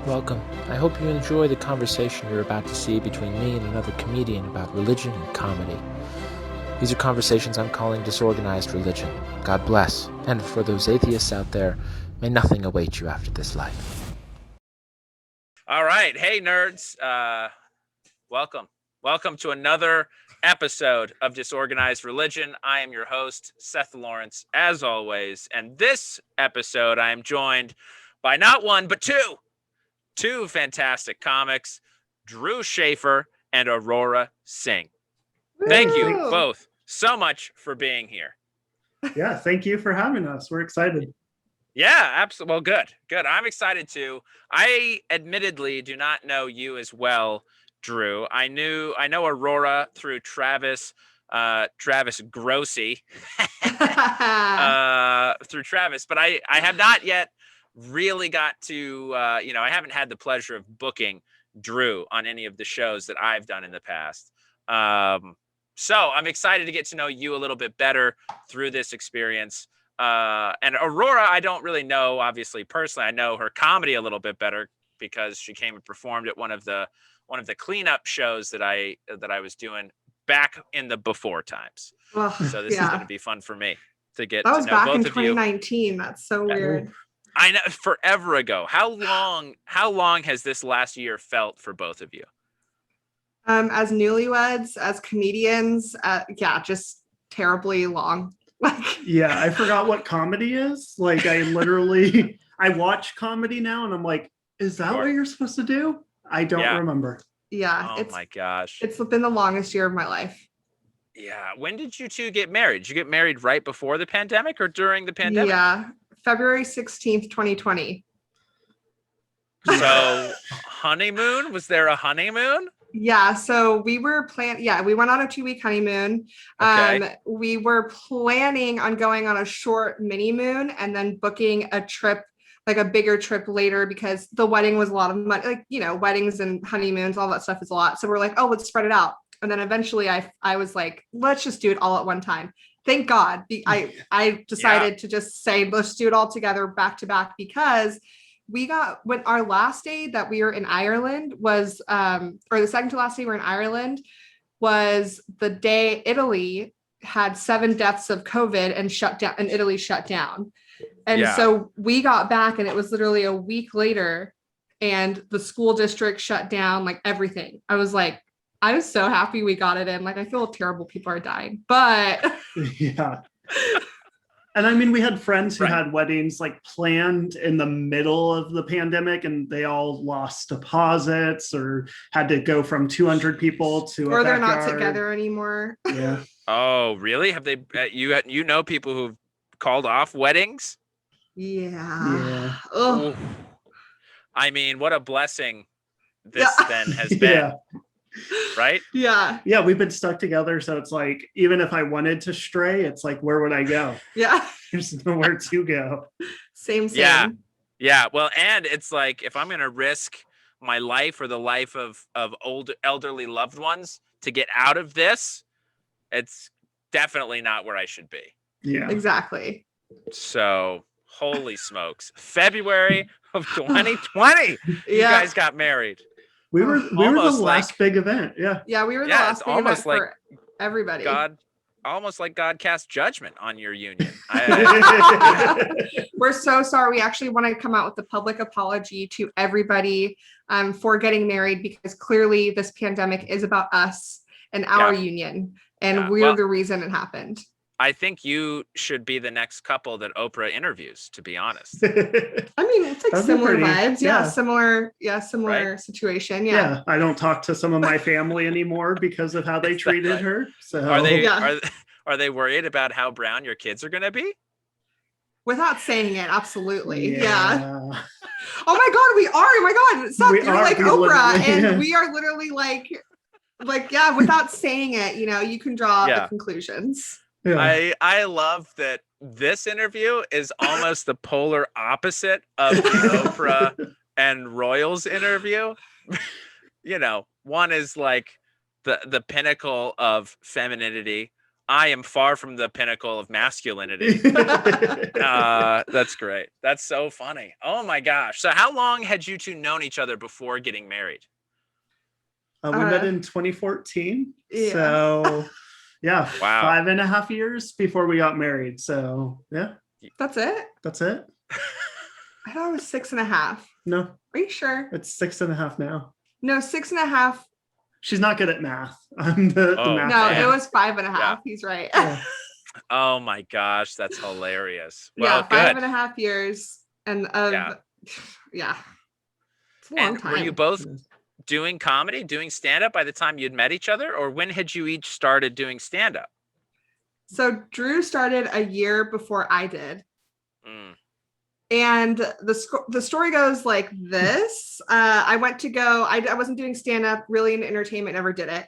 Welcome. I hope you enjoy the conversation you're about to see between me and another comedian about religion and comedy. These are conversations I'm calling disorganized religion. God bless. And for those atheists out there, may nothing await you after this life. All right. Hey, nerds. Welcome. Welcome to another episode of Disorganized Religion. I am your host, Seth Lawrence, as always. And this episode, I am joined by not one, but two fantastic comics, Drew Shafer and Aurora Singh. Thank you both so much for being here. Yeah, thank you for having us. We're excited. Yeah, absolutely. Well, good. I'm excited too. I admittedly do not know you as well, Drew. I know Aurora through Travis Grossi, through Travis, but I have not yet really got to, I haven't had the pleasure of booking Drew on any of the shows that I've done in the past. So I'm excited to get to know you a little bit better through this experience. And Aurora, I don't really know, obviously, personally. I know her comedy a little bit better because she came and performed at one of the cleanup shows that I was doing back in the before times. So this is going to be fun for me to get to know both of you. That was back in 2019. That's so weird. I know, forever ago. How long has this last year felt for both of you? As newlyweds, as comedians, just terribly long. Yeah, I forgot what comedy is. Like, I watch comedy now and I'm like, is that what you're supposed to do? I don't remember. Yeah. Oh my gosh. It's been the longest year of my life. Yeah. When did you two get married? Did you get married right before the pandemic or during the pandemic? Yeah. February 16th, 2020. So honeymoon? Was there a honeymoon? Yeah, so we were we went on a 2-week honeymoon. Okay. We were planning on going on a short mini moon and then booking a trip, like a bigger trip later, because the wedding was a lot of money. Like, weddings and honeymoons, all that stuff is a lot. So we're like, oh, let's spread it out. And then eventually I was like, let's just do it all at one time. Thank God. I decided to just say, let's do it all together back to back, because when our last day that we were in Ireland was, or the second to last day we were in Ireland, was the day Italy had 7 deaths of COVID and shut down, and Italy shut down. And so we got back and it was literally a week later and the school district shut down, like everything. I was so happy we got it in. Like, I feel terrible people are dying, but yeah. And I mean, we had friends who had weddings like planned in the middle of the pandemic and they all lost deposits or had to go from 200 people to or they're not together anymore. Yeah. Oh, really? Have they, you know, people who've called off weddings? Yeah. Ooh. I mean, what a blessing this then has been. Yeah. Right? Yeah. Yeah, we've been stuck together. So it's like, even if I wanted to stray, it's like, where would I go? Yeah. There's nowhere to go. Same. Yeah. Well, and it's like, if I'm going to risk my life or the life of old elderly loved ones to get out of this, it's definitely not where I should be. Yeah. Exactly. So, holy smokes. February of 2020, you guys got married. We were the last big event. Yeah. Yeah, we were the last big event for everybody. Almost like God cast judgment on your union. We're so sorry. We actually want to come out with a public apology to everybody for getting married, because clearly this pandemic is about us and our union, and we're the reason it happened. I think you should be the next couple that Oprah interviews, to be honest. I mean, it's like similar vibes. Similar situation. Yeah. I don't talk to some of my family anymore because of how they treated her. So are they worried about how brown your kids are going to be? Without saying it, absolutely. Yeah. Oh my God, we are. Oh my God. Stop. You're like Oprah. And we are literally like, without saying it, you can draw the conclusions. Yeah. I love that this interview is almost the polar opposite of the Oprah and Royals interview. One is like the pinnacle of femininity. I am far from the pinnacle of masculinity. That's great. That's so funny. Oh my gosh. So how long had you two known each other before getting married? We met in 2014. Yeah. So yeah, Wow. 5.5 years before we got married. So yeah, That's it? that's it. I thought it was 6.5. No, Are you sure? it's 6.5 now. No, 6.5. She's not good at math. I'm the Oh, math No, guy. it was 5.5. Yeah. He's right. Yeah. Oh my gosh, that's hilarious. Well, yeah, good. 5.5 years. And yeah. It's a long And time. were you both doing comedy, doing stand-up by the time you'd met each other, or when had you each started doing stand-up? So Drew started a year before I did. Mm. And the story goes like this. I went to go, I wasn't doing stand-up really in entertainment, never did it.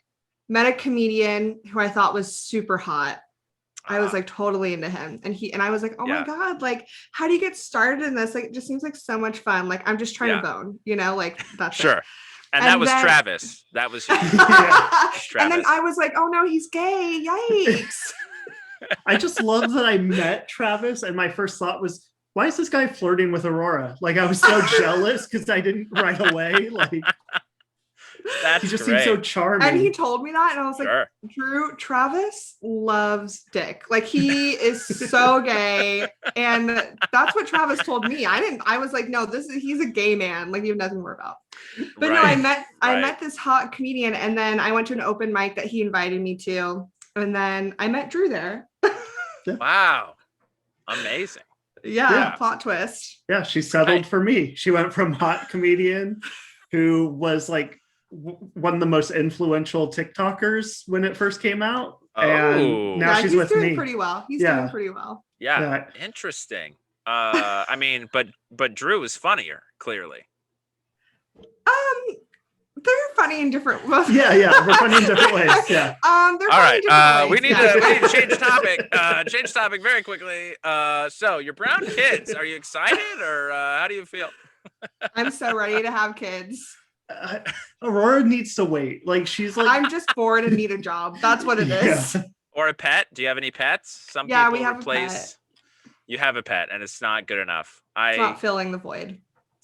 Met a comedian who I thought was super hot. I was like totally into him. And I was like, oh my God, like, how do you get started in this? Like, it just seems like so much fun. Like, I'm just trying to bone, like that's sure. it. And that was Travis. That was And then I was like, oh no, he's gay. Yikes. I just love that I met Travis, and my first thought was, why is this guy flirting with Aurora? Like, I was so jealous because I didn't right away. Like, that's he just great. seems so charming. And he told me that, and I was like, Sure. Drew, Travis loves dick. Like, he is so gay. And that's what Travis told me. I was like, no, he's a gay man. Like, you have nothing to worry about. But no, I met this hot comedian, and then I went to an open mic that he invited me to. And then I met Drew there. Wow. Amazing. Yeah, plot twist. Yeah, she settled for me. She went from hot comedian who was like one of the most influential TikTokers when it first came out. And now she's with doing me. Pretty well. He's doing pretty well. Yeah. Interesting. I mean, but Drew is funnier, clearly. They're funny in different ways. Yeah, we're funny in different ways. Yeah. All right. We need to change topic. Change topic very quickly. So your brown kids, are you excited, or how do you feel? I'm so ready to have kids. Aurora needs to wait. Like, she's like, I'm just bored and need a job. That's what it is. Yeah. Or a pet? Do you have any pets? Some people we have replace. a pet. You have a pet, and it's not good enough. It's not filling the void.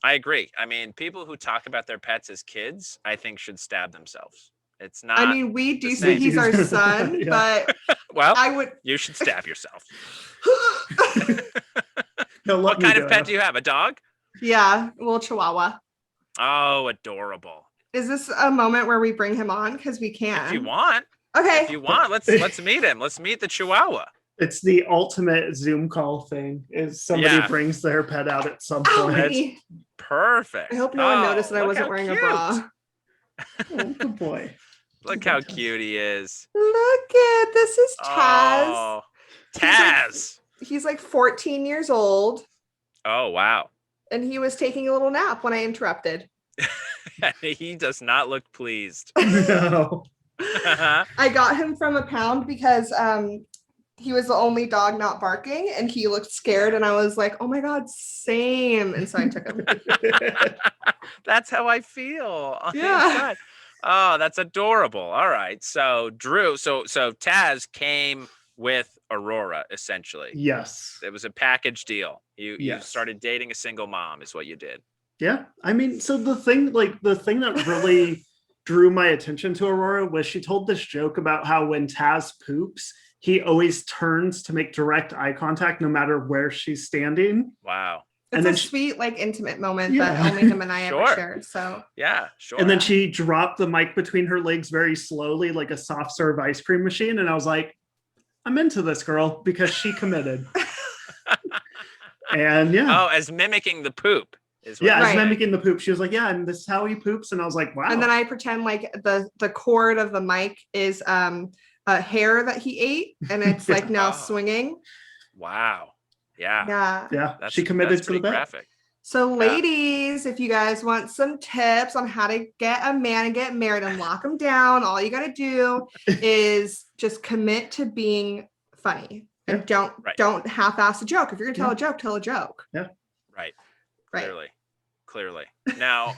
I agree. I mean, people who talk about their pets as kids, I think, should stab themselves. It's not. I mean, we do say he's our son, but well, I would. You should stab yourself. No, what kind of pet do you have? A dog? Yeah, a little Chihuahua. Oh, adorable. Is this a moment where we bring him on? Because we can. If you want. Okay. If you want, let's meet him. Let's meet the Chihuahua. It's the ultimate Zoom call thing. Is somebody brings their pet out at some point. Perfect. I hope no one noticed that I wasn't wearing a bra. Oh, good boy. Look how cute he is. Look at this is Taz. Oh, Taz. He's like 14 years old. Oh, wow. And he was taking a little nap when I interrupted. He does not look pleased. No. I got him from a pound because he was the only dog not barking, and he looked scared, and I was like, oh my God, same. And so I took him. That's how I feel. Yeah. Oh, that's adorable. All right. So Drew, so Taz came with Aurora, essentially. Yes. It was a package deal. You started dating a single mom is what you did. Yeah. I mean, so the thing that really drew my attention to Aurora was she told this joke about how when Taz poops, he always turns to make direct eye contact no matter where she's standing. Wow. It's a sweet, like, intimate moment that only him and I ever shared. So yeah, sure. And then she dropped the mic between her legs very slowly, like a soft serve ice cream machine. And I was like, I'm into this girl because she committed. And as mimicking the poop. As mimicking the poop. She was like, and this is how he poops. And I was like, wow. And then I pretend like the cord of the mic is a hair that he ate, and it's like now swinging. Wow. Yeah. She committed to the bet. Graphic. So ladies, if you guys want some tips on how to get a man and get married and lock him down, all you got to do is just commit to being funny and don't half-ass a joke. If you're gonna tell a joke. Yeah. Right. Clearly. Now,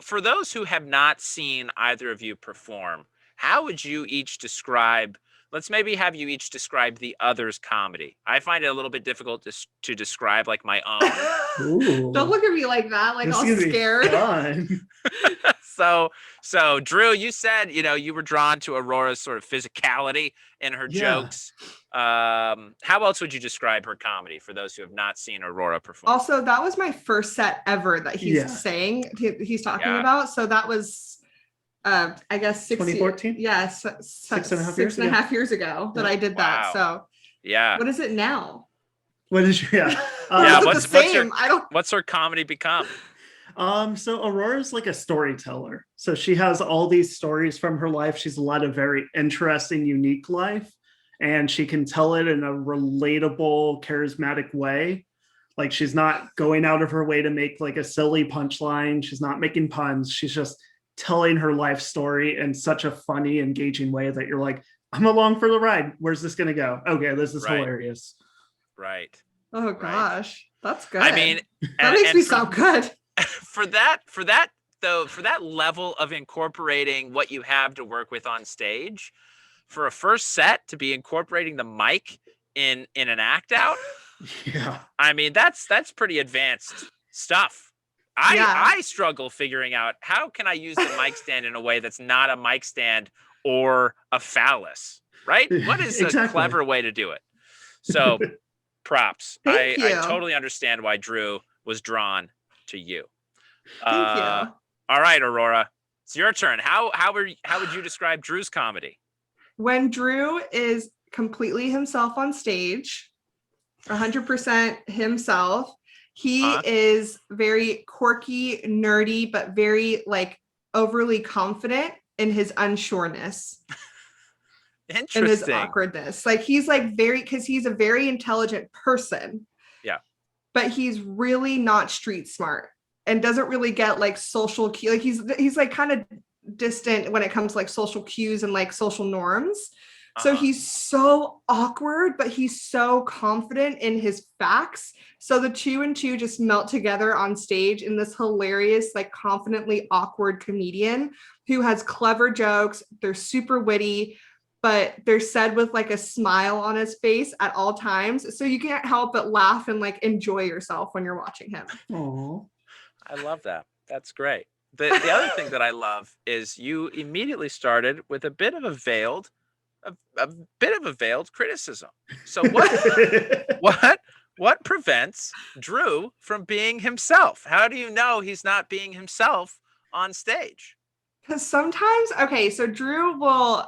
for those who have not seen either of you perform, how would you each describe let's maybe have you each describe the other's comedy. I find it a little bit difficult to describe like my own. Ooh. Don't look at me like that, like This all is gonna be scared. fun. So Drew, you said, you were drawn to Aurora's sort of physicality in her jokes. How else would you describe her comedy for those who have not seen Aurora perform? Also, that was my first set ever that he's he's talking about. So that was, I guess, 2014? Yes. 6.5 years ago that I did that. So yeah. What is it now? What is your what's her comedy become? So Aurora's like a storyteller. So she has all these stories from her life. She's led a very interesting, unique life, and she can tell it in a relatable, charismatic way. Like, she's not going out of her way to make like a silly punchline. She's not making puns. She's just telling her life story in such a funny, engaging way that you're like, I'm along for the ride. Where's this going to go? Okay, this is hilarious. Right. Oh gosh, that's good. I mean, that makes me sound good. For that level of incorporating what you have to work with on stage, for a first set to be incorporating the mic in an act out, I mean, that's pretty advanced stuff. I struggle figuring out how can I use the mic stand in a way that's not a mic stand or a phallus, right? What is a clever way to do it? So props. I totally understand why Drew was drawn to you. Thank you. All right, Aurora, it's your turn. How would you describe Drew's comedy? When Drew is completely himself on stage, 100% himself, he is very quirky, nerdy, but very like overly confident in his unsureness. Interesting. And his awkwardness. Like, he's like because he's a very intelligent person. Yeah. But he's really not street smart and doesn't really get like social cues. Like, he's like kind of distant when it comes to like social cues and like social norms. So he's so awkward, but he's so confident in his facts. So the two and two just melt together on stage in this hilarious, like confidently awkward comedian who has clever jokes. They're super witty, but they're said with like a smile on his face at all times. So you can't help but laugh and like enjoy yourself when you're watching him. Oh, I love that. That's great. The other thing that I love is you immediately started with a bit of a veiled criticism. So what prevents Drew from being himself? How do you know he's not being himself on stage? Because sometimes, so Drew will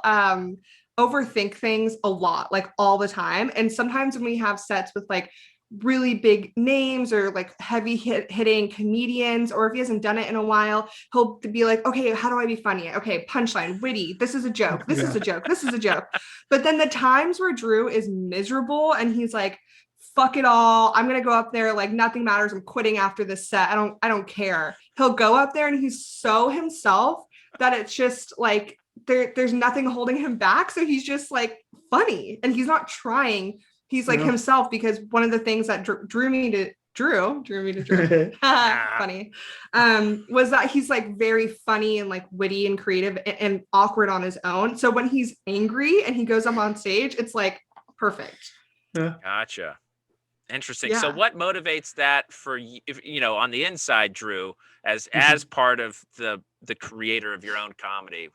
overthink things a lot, like all the time. And sometimes when we have sets with like really big names or like heavy hitting comedians, or if he hasn't done it in a while, he'll be like, okay, how do I be funny? Okay, punchline, witty, this is a joke, this is a joke, this is a joke. But then the times where Drew is miserable and he's like, fuck it all, I'm gonna go up there, like nothing matters, I'm quitting after this set, I don't care. He'll go up there and he's so himself that it's just like there's nothing holding him back. So he's just like funny and he's not trying. He's like himself, because one of the things that drew me to Drew funny was that he's like very funny and like witty and creative and awkward on his own. So when he's angry and he goes up on stage, it's like perfect. Gotcha. Interesting. So what motivates that for you, on the inside, Drew, as part of the creator of your own comedy?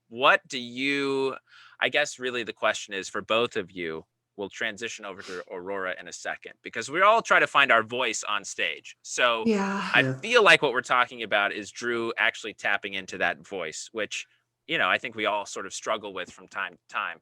What do you, I guess really the question is for both of you. We'll transition over to Aurora in a second, because we all try to find our voice on stage. So I feel like what we're talking about is Drew actually tapping into that voice, which, I think we all sort of struggle with from time to time.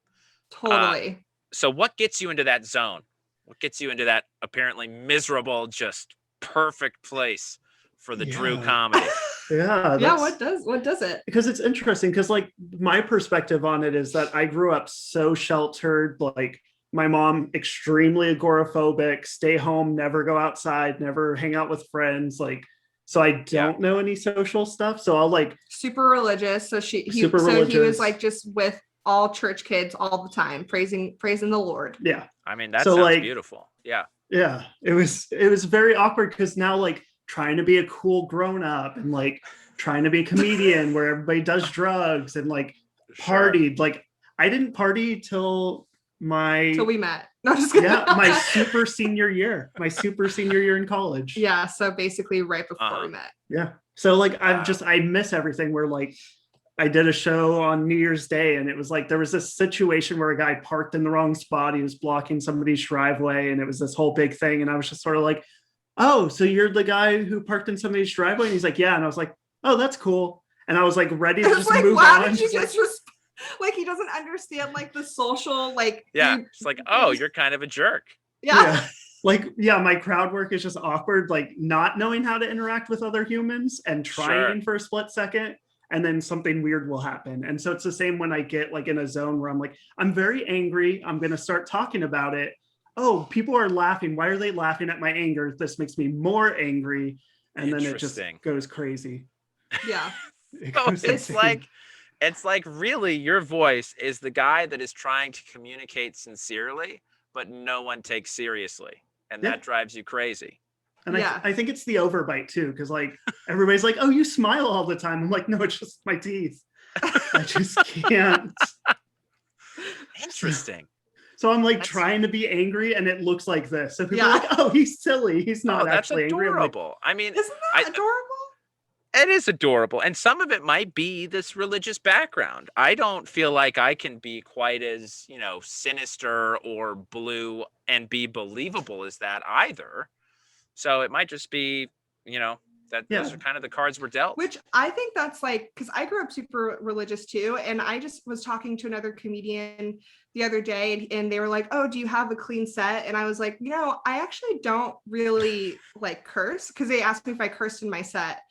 Totally. So what gets you into that zone? What gets you into that apparently miserable, just perfect place for the Drew comedy? What does it? Because it's interesting, because like my perspective on it is that I grew up so sheltered, like my mom extremely agoraphobic, stay home, never go outside, never hang out with friends, like, so I don't know any social stuff. So I'll like super religious. So he was like just with all church kids all the time, praising the Lord. Yeah. I mean, that sounds like beautiful. Yeah. Yeah. It was very awkward, because now like trying to be a cool grown up and like trying to be a comedian where everybody does drugs and like partied, like I didn't party till we met. No, just kidding. Yeah, my super senior year in college. Yeah, so basically right before we met. Yeah. So like I miss everything where like I did a show on New Year's Day and it was like there was this situation where a guy parked in the wrong spot. He was blocking somebody's driveway and it was this whole big thing. And I was just sort of like, oh, so you're the guy who parked in somebody's driveway? And he's like, yeah. And I was like, oh, that's cool. And I was like ready to just move on. Did you just like he doesn't understand like the social like it's like, oh, you're kind of a jerk. Yeah. Like, yeah, my crowd work is just awkward, like not knowing how to interact with other humans and trying for a split second. And then something weird will happen. And so it's the same when I get like in a zone where I'm like, I'm very angry. I'm going to start talking about it. Oh, people are laughing. Like, why are they laughing at my anger? This makes me more angry. And then it just goes crazy. Yeah. It's like really your voice is the guy that is trying to communicate sincerely, but no one takes seriously. And that drives you crazy. And I think it's the overbite too, because like everybody's like, oh, you smile all the time. I'm like, no, it's just my teeth. I just can't. Interesting. So I'm like trying to be angry and it looks like this. So people are like, oh, he's silly. He's not actually angry. Adorable. I mean, isn't that adorable? It is adorable. And some of it might be this religious background. I don't feel like I can be quite as, sinister or blue and be believable as that either. So it might just be, those are kind of the cards we're dealt. Which I think that's like, because I grew up super religious too. And I just was talking to another comedian the other day and they were like, oh, do you have a clean set? And I was like, I actually don't really like curse, because they asked me if I cursed in my set.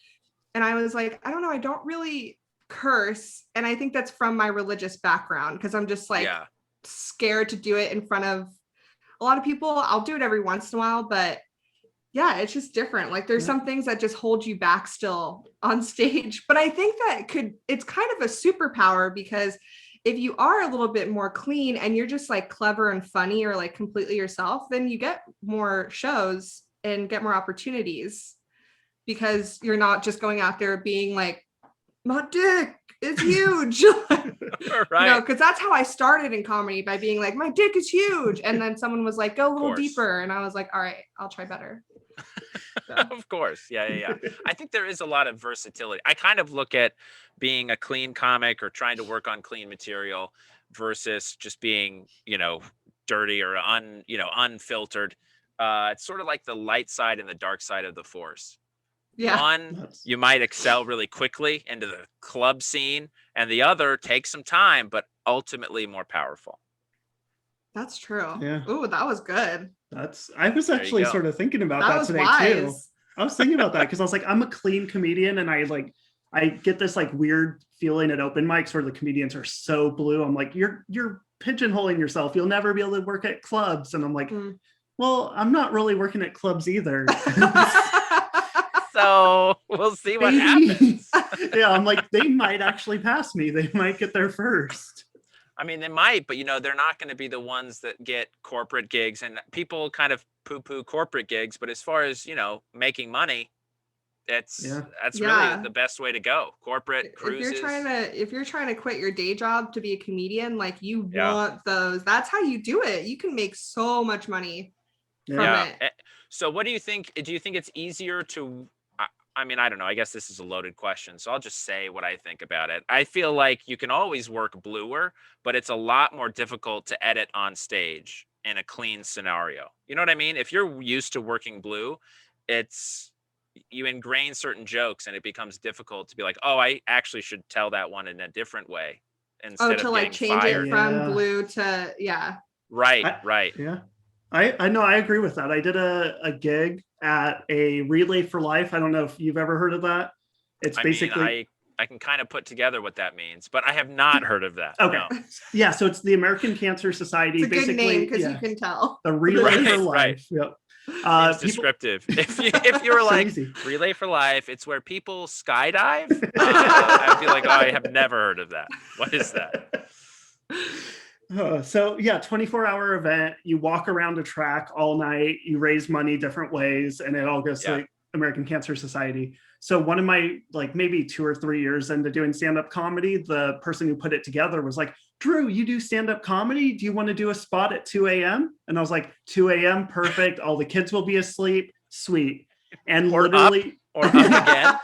And I was like, I don't know, I don't really curse. And I think that's from my religious background, because I'm just like scared to do it in front of a lot of people. I'll do it every once in a while, but yeah, it's just different. Like there's some things that just hold you back still on stage. But I think that it's kind of a superpower, because if you are a little bit more clean and you're just like clever and funny or like completely yourself, then you get more shows and get more opportunities, because you're not just going out there being like, my dick is huge. Right. Because that's how I started in comedy, by being like, my dick is huge. And then someone was like, go a little deeper. And I was like, all right, I'll try better. Of course. Yeah. I think there is a lot of versatility. I kind of look at being a clean comic or trying to work on clean material versus just being, dirty or unfiltered. It's sort of like the light side and the dark side of the force. Yeah. One, you might excel really quickly into the club scene, and the other takes some time, but ultimately more powerful. That's true. Yeah. Ooh, that was good. I was actually sort of thinking about that today too. I was thinking about that because I was like, I'm a clean comedian, and I get this like weird feeling at open mics where the comedians are so blue. I'm like, you're pigeonholing yourself. You'll never be able to work at clubs. And I'm like, well, I'm not really working at clubs either. So we'll see what happens. Yeah, I'm like, they might actually pass me. They might get there first. I mean, they might, but they're not going to be the ones that get corporate gigs, and people kind of poo-poo corporate gigs. But as far as, making money, that's really the best way to go. Corporate cruises. If you're trying to quit your day job to be a comedian, like you want those, that's how you do it. You can make so much money from it. So what do you think? Do you think it's easier to, I mean, I don't know. I guess this is a loaded question, so I'll just say what I think about it. I feel like you can always work bluer, but it's a lot more difficult to edit on stage in a clean scenario. You know what I mean? If you're used to working blue, you ingrain certain jokes and it becomes difficult to be like, oh, I actually should tell that one in a different way instead of like change fired. It from blue to Right. Yeah. I know, I agree with that. I did a gig at a Relay for Life. I don't know if you've ever heard of that. It's basically I can kind of put together what that means, but I have not heard of that. Okay. No. Yeah, so it's the American Cancer Society. It's a good name because you can tell. The Relay for Life. Right. Yep. It's descriptive. If you were like Relay for Life, it's where people skydive. I'd be like, oh, I have never heard of that. What is that? So yeah, 24-hour event. You walk around a track all night. You raise money different ways, and it all goes to the American Cancer Society. So one of my maybe 2 or 3 years into doing stand-up comedy, the person who put it together was like, Drew, you do stand-up comedy. Do you want to do a spot at 2 a.m.? And I was like, 2 a.m., perfect. All the kids will be asleep. Sweet. And Or literally up again.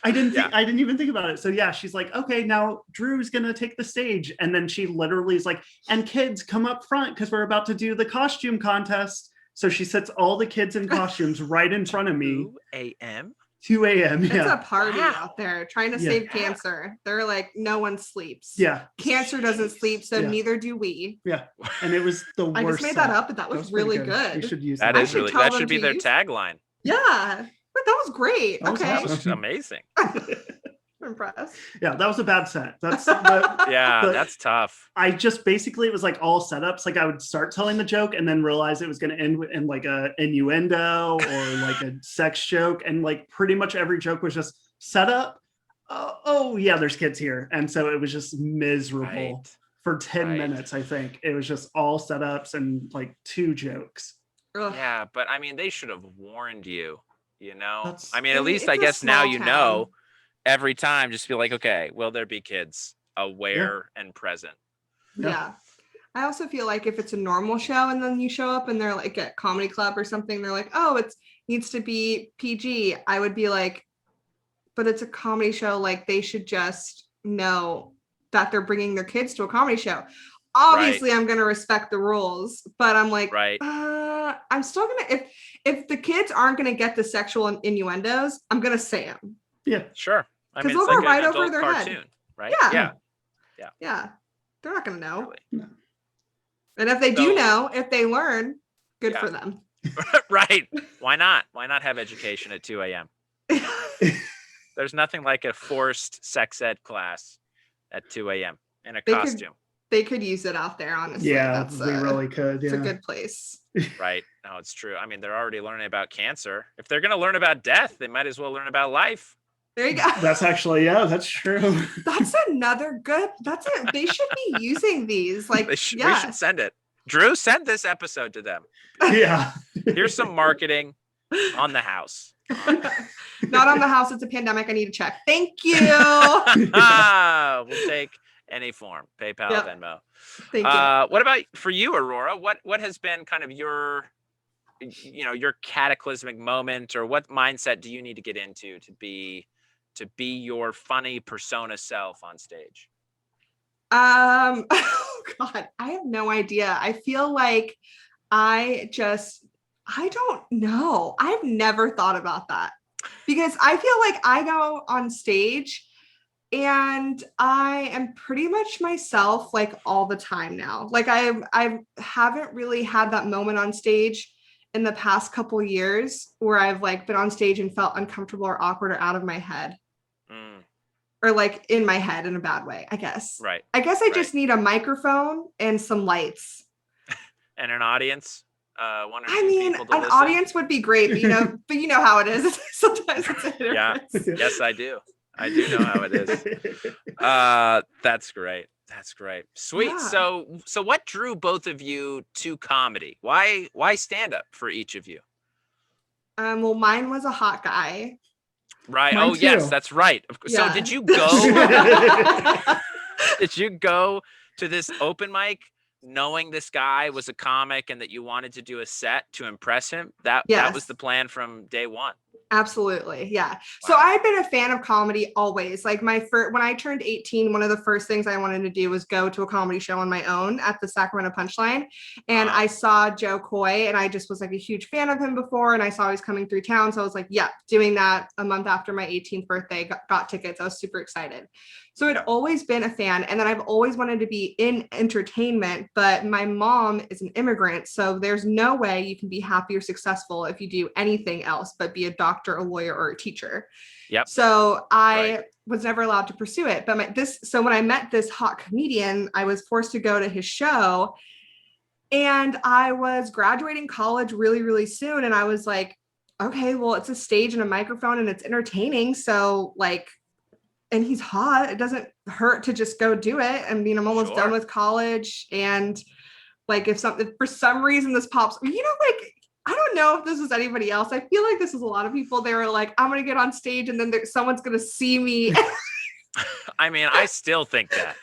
I didn't even think about it. So yeah, she's like, okay, now Drew's gonna take the stage. And then she literally is like, and kids, come up front because we're about to do the costume contest. So she sets all the kids in costumes right in front of me. 2 a.m. 2 a.m. It's Yeah. a party Wow. out there trying to save cancer. They're like, no one sleeps. Yeah. Cancer doesn't sleep, so Yeah. neither do we. Yeah. And it was the worst. I just made that set. up, but that was pretty really We good. should use That that. is should really, tell that them should be to their use- tagline. Yeah, but that was great. That was Okay, That awesome. was amazing. I'm impressed. Yeah, that was a bad set. That's Yeah, But- that's tough. I just basically, it was like all setups. Like I would start telling the joke and then realize it was going to end in like a innuendo or like a sex joke. And like pretty much every joke was just set up. Oh yeah, there's kids here. And so it was just miserable Right. for 10 Right. minutes, I think. It was just all setups and like 2 jokes. Ugh. Yeah, but I mean, they should have warned you, you know? That's- I mean, at I mean, least I it's a guess now small you town. know every time, just be like, okay, will there be kids aware and present? Yeah. Yeah. I also feel like if it's a normal show and then you show up and they're like at comedy club or something, they're like, oh, it needs to be PG. I would be like, but it's a comedy show. Like they should just know that they're bringing their kids to a comedy show. Obviously, I'm going to respect the rules, but I'm like, Right. I'm still going to, if the kids aren't going to get the sexual innuendos, I'm going to say them. Yeah. Sure. I 'Cause mean, they'll it's like go right an over adult their head. cartoon, right? Yeah. Yeah. Yeah. They're not going to know. Really. And if they So- do know, if they learn, good Yeah. for them. Right. Why not? Why not have education at 2 a.m.? There's nothing like a forced sex ed class at 2 a.m. in a They could- costume, They could use it out there, honestly. Yeah, That's we really could. it's Yeah. a good place. right? No, it's true. I mean, they're already learning about cancer. If they're going to learn about death, they might as well learn about life. There you go. That's actually, yeah, that's true. That's another good. That's it. They should be using these. Like, We should send it. Drew, send this episode to them. Yeah. Here's some marketing on the house. Not on the house. It's a pandemic. I need to check. Thank you. We'll take any form, PayPal, Yep. Venmo. Thank you. What about for you, Aurora? What has been kind of your cataclysmic moment, or what mindset do you need to get into to be your funny persona self on stage? Oh God, I have no idea. I feel like I don't know. I've never thought about that because I feel like I go on stage and I am pretty much myself like all the time now. Like I haven't really had that moment on stage in the past couple years where I've like been on stage and felt uncomfortable or awkward or out of my head. Or like in my head in a bad way, I guess. Right. I guess I just need a microphone and some lights. And an audience. One or two I mean, people to an listen. audience would be great, but you know how it is. Sometimes it's a hit or Yeah. miss. Yes, I do. I do know how it is. That's great. That's great. Sweet. Yeah. So what drew both of you to comedy? Why stand up for each of you? Well, mine was a hot guy. Right. Mine Oh, yes, too. that's right. Yeah. So did you go did you go to this open mic knowing this guy was a comic and that you wanted to do a set to impress him? That was Yes. the plan from day one. Absolutely. Yeah. So Wow. I've been a fan of comedy always. Like when I turned 18, one of the first things I wanted to do was go to a comedy show on my own at the Sacramento Punchline. And Wow. I saw Joe Coy and I just was like a huge fan of him before. And I saw he was coming through town. So I was like, yeah, doing that a month after my 18th birthday, got tickets. I was super excited. So I'd always been a fan. And then I've always wanted to be in entertainment, but my mom is an immigrant. So there's no way you can be happy or successful if you do anything else but be a doctor, a lawyer, or a teacher. Yep. So I Right. was never allowed to pursue it. But so when I met this hot comedian, I was forced to go to his show. And I was graduating college really, really soon. And I was like, okay, well, it's a stage and a microphone and it's entertaining. So like, and he's hot. It doesn't hurt to just go do it. I mean, I'm almost Sure. done with college. And like, if for some reason this pops, like, I don't know if this is anybody else. I feel like this is a lot of people. They were like, I'm going to get on stage and then someone's going to see me. I mean, I still think that.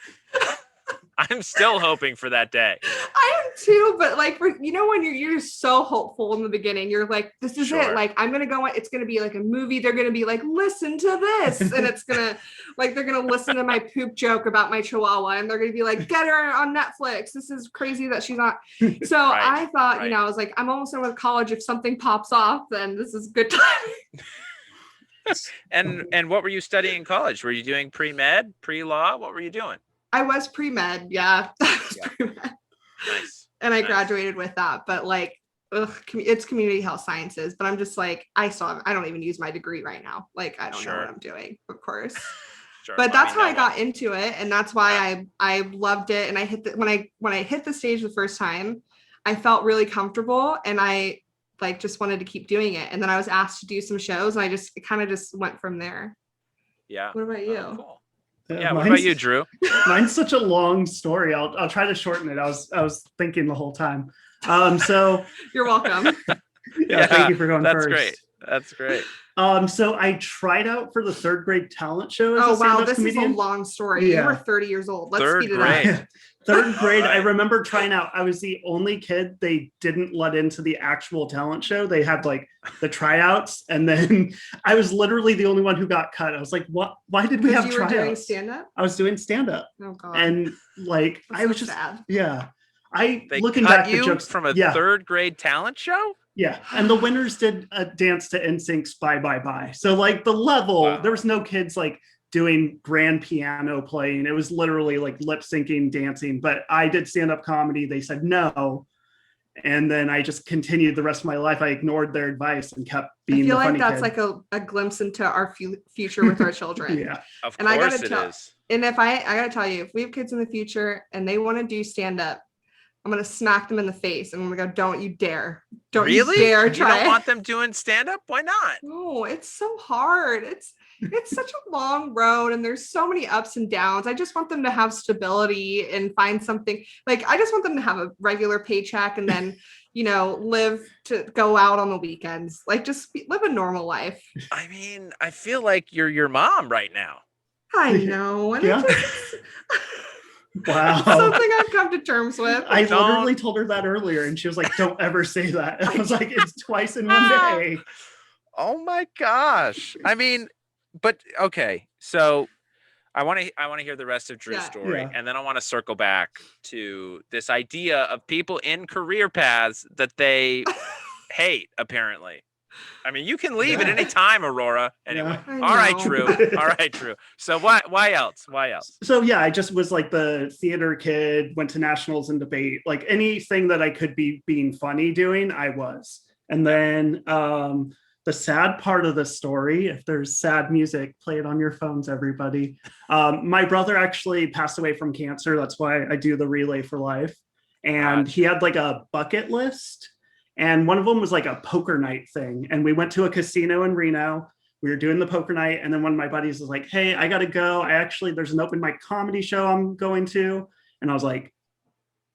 I'm still hoping for that day. I am too, but like, you know, when you're just so hopeful in the beginning, you're like, this is it. Like, I'm gonna go. It's gonna be like a movie. They're gonna be like, listen to this, and it's gonna like they're gonna listen to my poop joke about my Chihuahua, and they're gonna be like, get her on Netflix. This is crazy that she's not. So I thought, you know, I was like, I'm almost done with college. If something pops off, then this is good time. And what were you studying in college? Were you doing pre-med, pre-law? What were you doing? I was pre-med, yeah. Pre-med. Nice. And I graduated with that, but like, it's community health sciences. But I'm just like, I don't even use my degree right now. Like, I don't know what I'm doing, of course. But that's how I got into it, and that's why I loved it. And I hit when I hit the stage the first time, I felt really comfortable, and I like just wanted to keep doing it. And then I was asked to do some shows, and it kind of just went from there. Yeah. What about you? Cool. Yeah, what about you, Drew? Mine's such a long story. I'll try to shorten it. I was thinking the whole time. So you're welcome. Yeah, thank you for going that's first. Great. That's great. So I tried out for the third grade talent show as a stand-up this comedian. is a long story. Yeah. You were 30 years old. Let's Third speed it grade. up. Third grade, I remember trying out. I was the only kid they didn't let into the actual talent show. They had like the tryouts, and then I was literally the only one who got cut. I was like, "What? Why did we have you were tryouts?" doing stand-up? I was doing stand-up. Oh god. And like That's I was so just sad. yeah. They looking cut back you the jokes from a third grade talent show? Yeah, and the winners did a dance to NSYNC's Bye Bye Bye. So like the level, there was no kids like doing grand piano playing. It was literally like lip syncing, dancing. But I did stand-up comedy. They said no. And then I just continued the rest of my life. I ignored their advice and kept being the funny kid. I feel like that's like a glimpse into our future with our children. Yeah. Of and course it is. And if I gotta tell you, if we have kids in the future and they want to do stand-up, I'm gonna smack them in the face and I'm gonna go, don't you dare. Don't really? You dare You try don't want them doing stand-up? Why not? No, it's so hard. It's such a long road and there's so many ups and downs. I just want them to have stability and find something. Like, I just want them to have a regular paycheck and then, you know, live to go out on the weekends. Like, just live a normal life. I mean, I feel like you're your mom right now. I know. And Yeah. Wow. It's something I've come to terms with. I literally told her that earlier and she was like, don't ever say that. I was like, it's twice in one day. Oh my gosh. I mean, but okay. So I want to hear the rest of Drew's story, and then I want to circle back to this idea of people in career paths that they hate, apparently. I mean, you can leave at any time, Aurora. Anyway, all right, Drew. All right, Drew. So why else? Why else? So yeah, I just was like the theater kid, went to nationals and debate, like anything that I could be being funny doing, I was. And then the sad part of the story, if there's sad music, play it on your phones, everybody. My brother actually passed away from cancer. That's why I do the Relay for Life. And he had like a bucket list. And one of them was like a poker night thing. And we went to a casino in Reno. We were doing the poker night. And then one of my buddies was like, hey, I got to go. There's an open mic comedy show I'm going to. And I was like,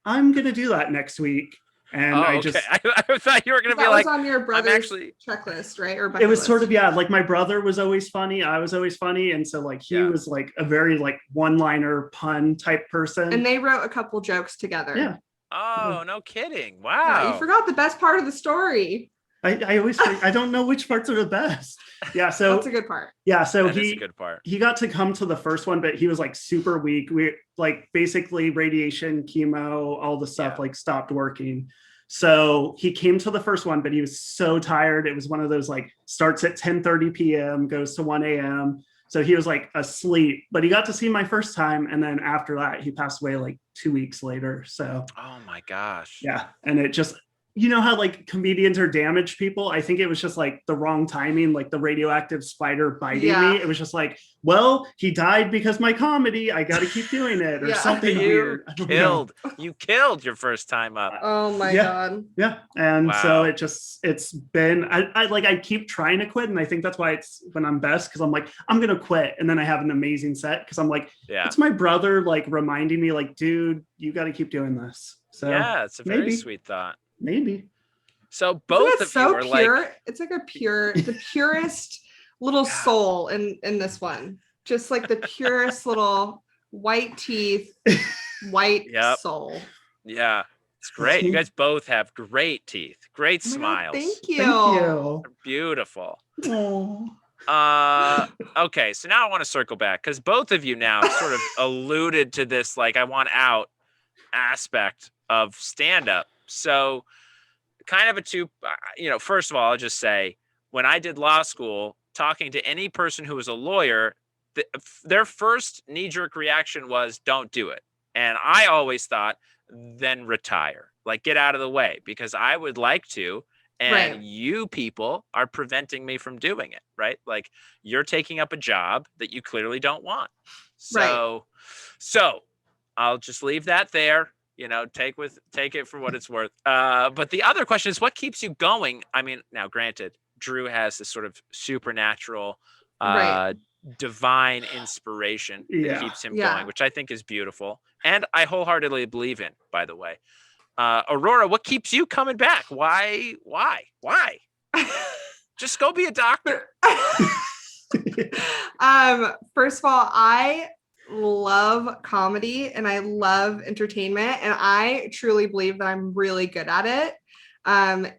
I'm going to do that next week. And I thought you were going to be like, was on your brother's checklist, right? Or it was sort of, yeah, like my brother was always funny. I was always funny. And so like, he was like a very like one-liner pun type person. And they wrote a couple jokes together. Yeah. Oh, no kidding. Wow. Yeah, you forgot the best part of the story. I always I don't know which parts are the best. Yeah, so that's a good part. Yeah, so that's a good part. He got to come to the first one, but he was like super weak. We like basically radiation, chemo, all the stuff like stopped working. So he came to the first one, but he was so tired. It was one of those like starts at 10:30 p.m., goes to 1 a.m. So he was like asleep, but he got to see my first time. And then after that, he passed away like 2 weeks later. So, oh my gosh. Yeah. And it just, you know how like comedians are damaged people? I think it was just like the wrong timing, like the radioactive spider biting me. It was just like, well, he died because my comedy, I got to keep doing it or something weird. You killed your first time up. Oh my God. Yeah. And so it's been, I keep trying to quit. And I think that's why it's when I'm best. Cause I'm like, I'm going to quit. And then I have an amazing set. Cause I'm like, it's my brother, like reminding me like, dude, you got to keep doing this. So yeah, it's a very sweet thought. Maybe. So both of you are pure. like, it's like the purest little soul in this one. Just like the purest little white teeth, white Yep. soul. Yeah. It's great. You guys both have great teeth, great Oh my God, smiles. thank you. Thank you. They're beautiful. Aw. Okay, so now I want to circle back because both of you now sort of alluded to this, like I want out aspect of stand-up. So kind of a two, first of all, I'll just say when I did law school, talking to any person who was a lawyer, their first knee-jerk reaction was don't do it. And I always thought, then retire, like get out of the way, because I would like to. And Right. you people are preventing me from doing it, right? Like you're taking up a job that you clearly don't want. So I'll just leave that there. Take it for what it's worth. But the other question is, what keeps you going? I mean, now granted, Drew has this sort of supernatural, Right. divine inspiration that keeps him going, which I think is beautiful. And I wholeheartedly believe in, by the way. Aurora, what keeps you coming back? Why? Just go be a doctor. First of all, I love comedy and I love entertainment, and I truly believe that I'm really good at it.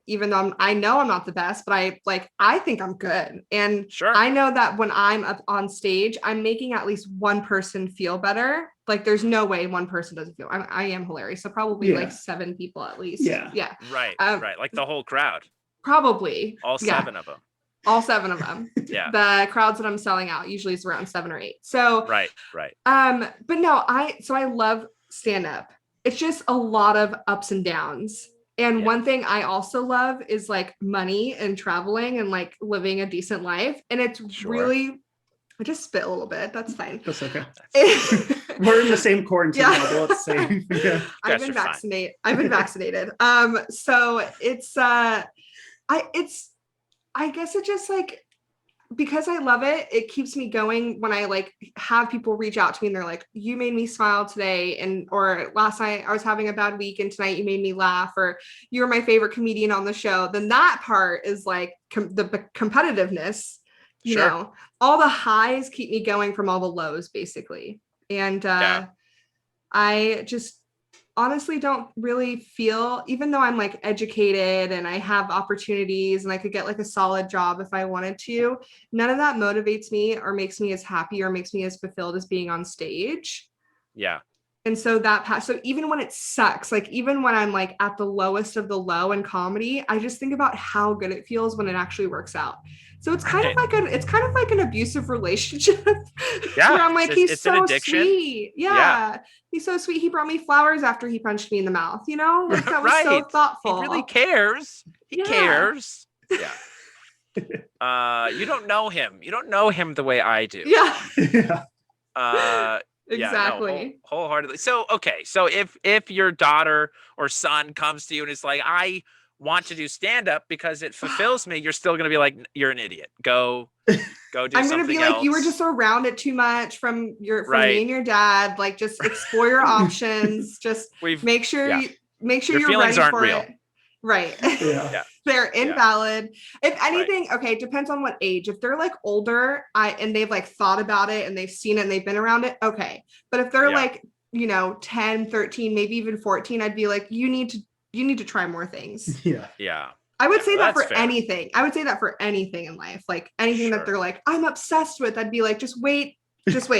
Even though I know I'm not the best, but I think I'm good. And Sure. I know that when I'm up on stage, I'm making at least one person feel better. Like there's no way one person doesn't feel. I am hilarious. So probably like 7 people at least. Yeah. Right. Like the whole crowd. Probably. All 7 of them. All 7 of them. Yeah. The crowds that I'm selling out usually is around 7 or 8. So right. But no, I love stand up. It's just a lot of ups and downs. And one thing I also love is like money and traveling and like living a decent life. And it's really, I just spit a little bit. That's fine. That's okay. We're in the same quarantine level. It's safe. Yeah. I've been vaccinated. So it's, I guess it just like, because I love it, it keeps me going when I like have people reach out to me and they're like, you made me smile today. Or last night I was having a bad week and tonight you made me laugh, or you were my favorite comedian on the show. Then that part is like the competitiveness, you know, all the highs keep me going from all the lows basically. And I just honestly don't really feel, even though I'm like educated and I have opportunities and I could get like a solid job if I wanted to, none of that motivates me or makes me as happy or makes me as fulfilled as being on stage. Yeah. And so so even when it sucks, like even when I'm like at the lowest of the low in comedy, I just think about how good it feels when it actually works out. So it's kind of like an abusive relationship. Yeah. Where I'm like, he's so addiction. sweet. Yeah. He's so sweet. He brought me flowers after he punched me in the mouth, you know? Like that was so thoughtful. He really cares. He cares. Yeah. You don't know him. You don't know him the way I do. Yeah. Exactly. Wholeheartedly. So, okay. So if your daughter or son comes to you and is like, I want to do stand-up because it fulfills me, you're still going to be like, you're an idiot. Go do something else. I'm going to be like, you were just around it too much from me and your dad. Like, just explore your options. Just make sure your feelings ready aren't for real. it. Right. Yeah. They're invalid. If anything, okay, it depends on what age. If they're like older, and they've like thought about it and they've seen it and they've been around it, okay. But if they're like, 10, 13, maybe even 14, I'd be like, you need to try more things. Yeah. I would say that for anything. I would say that for anything in life. Like anything that they're like, I'm obsessed with, I'd be like, just wait. Just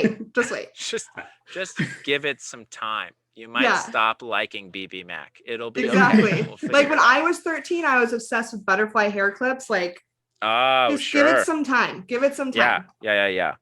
give it some time. You might stop liking BB Mac. It'll be exactly. Okay. Like when I was 13, I was obsessed with butterfly hair clips. Like, give it some time. Give it some time. Yeah.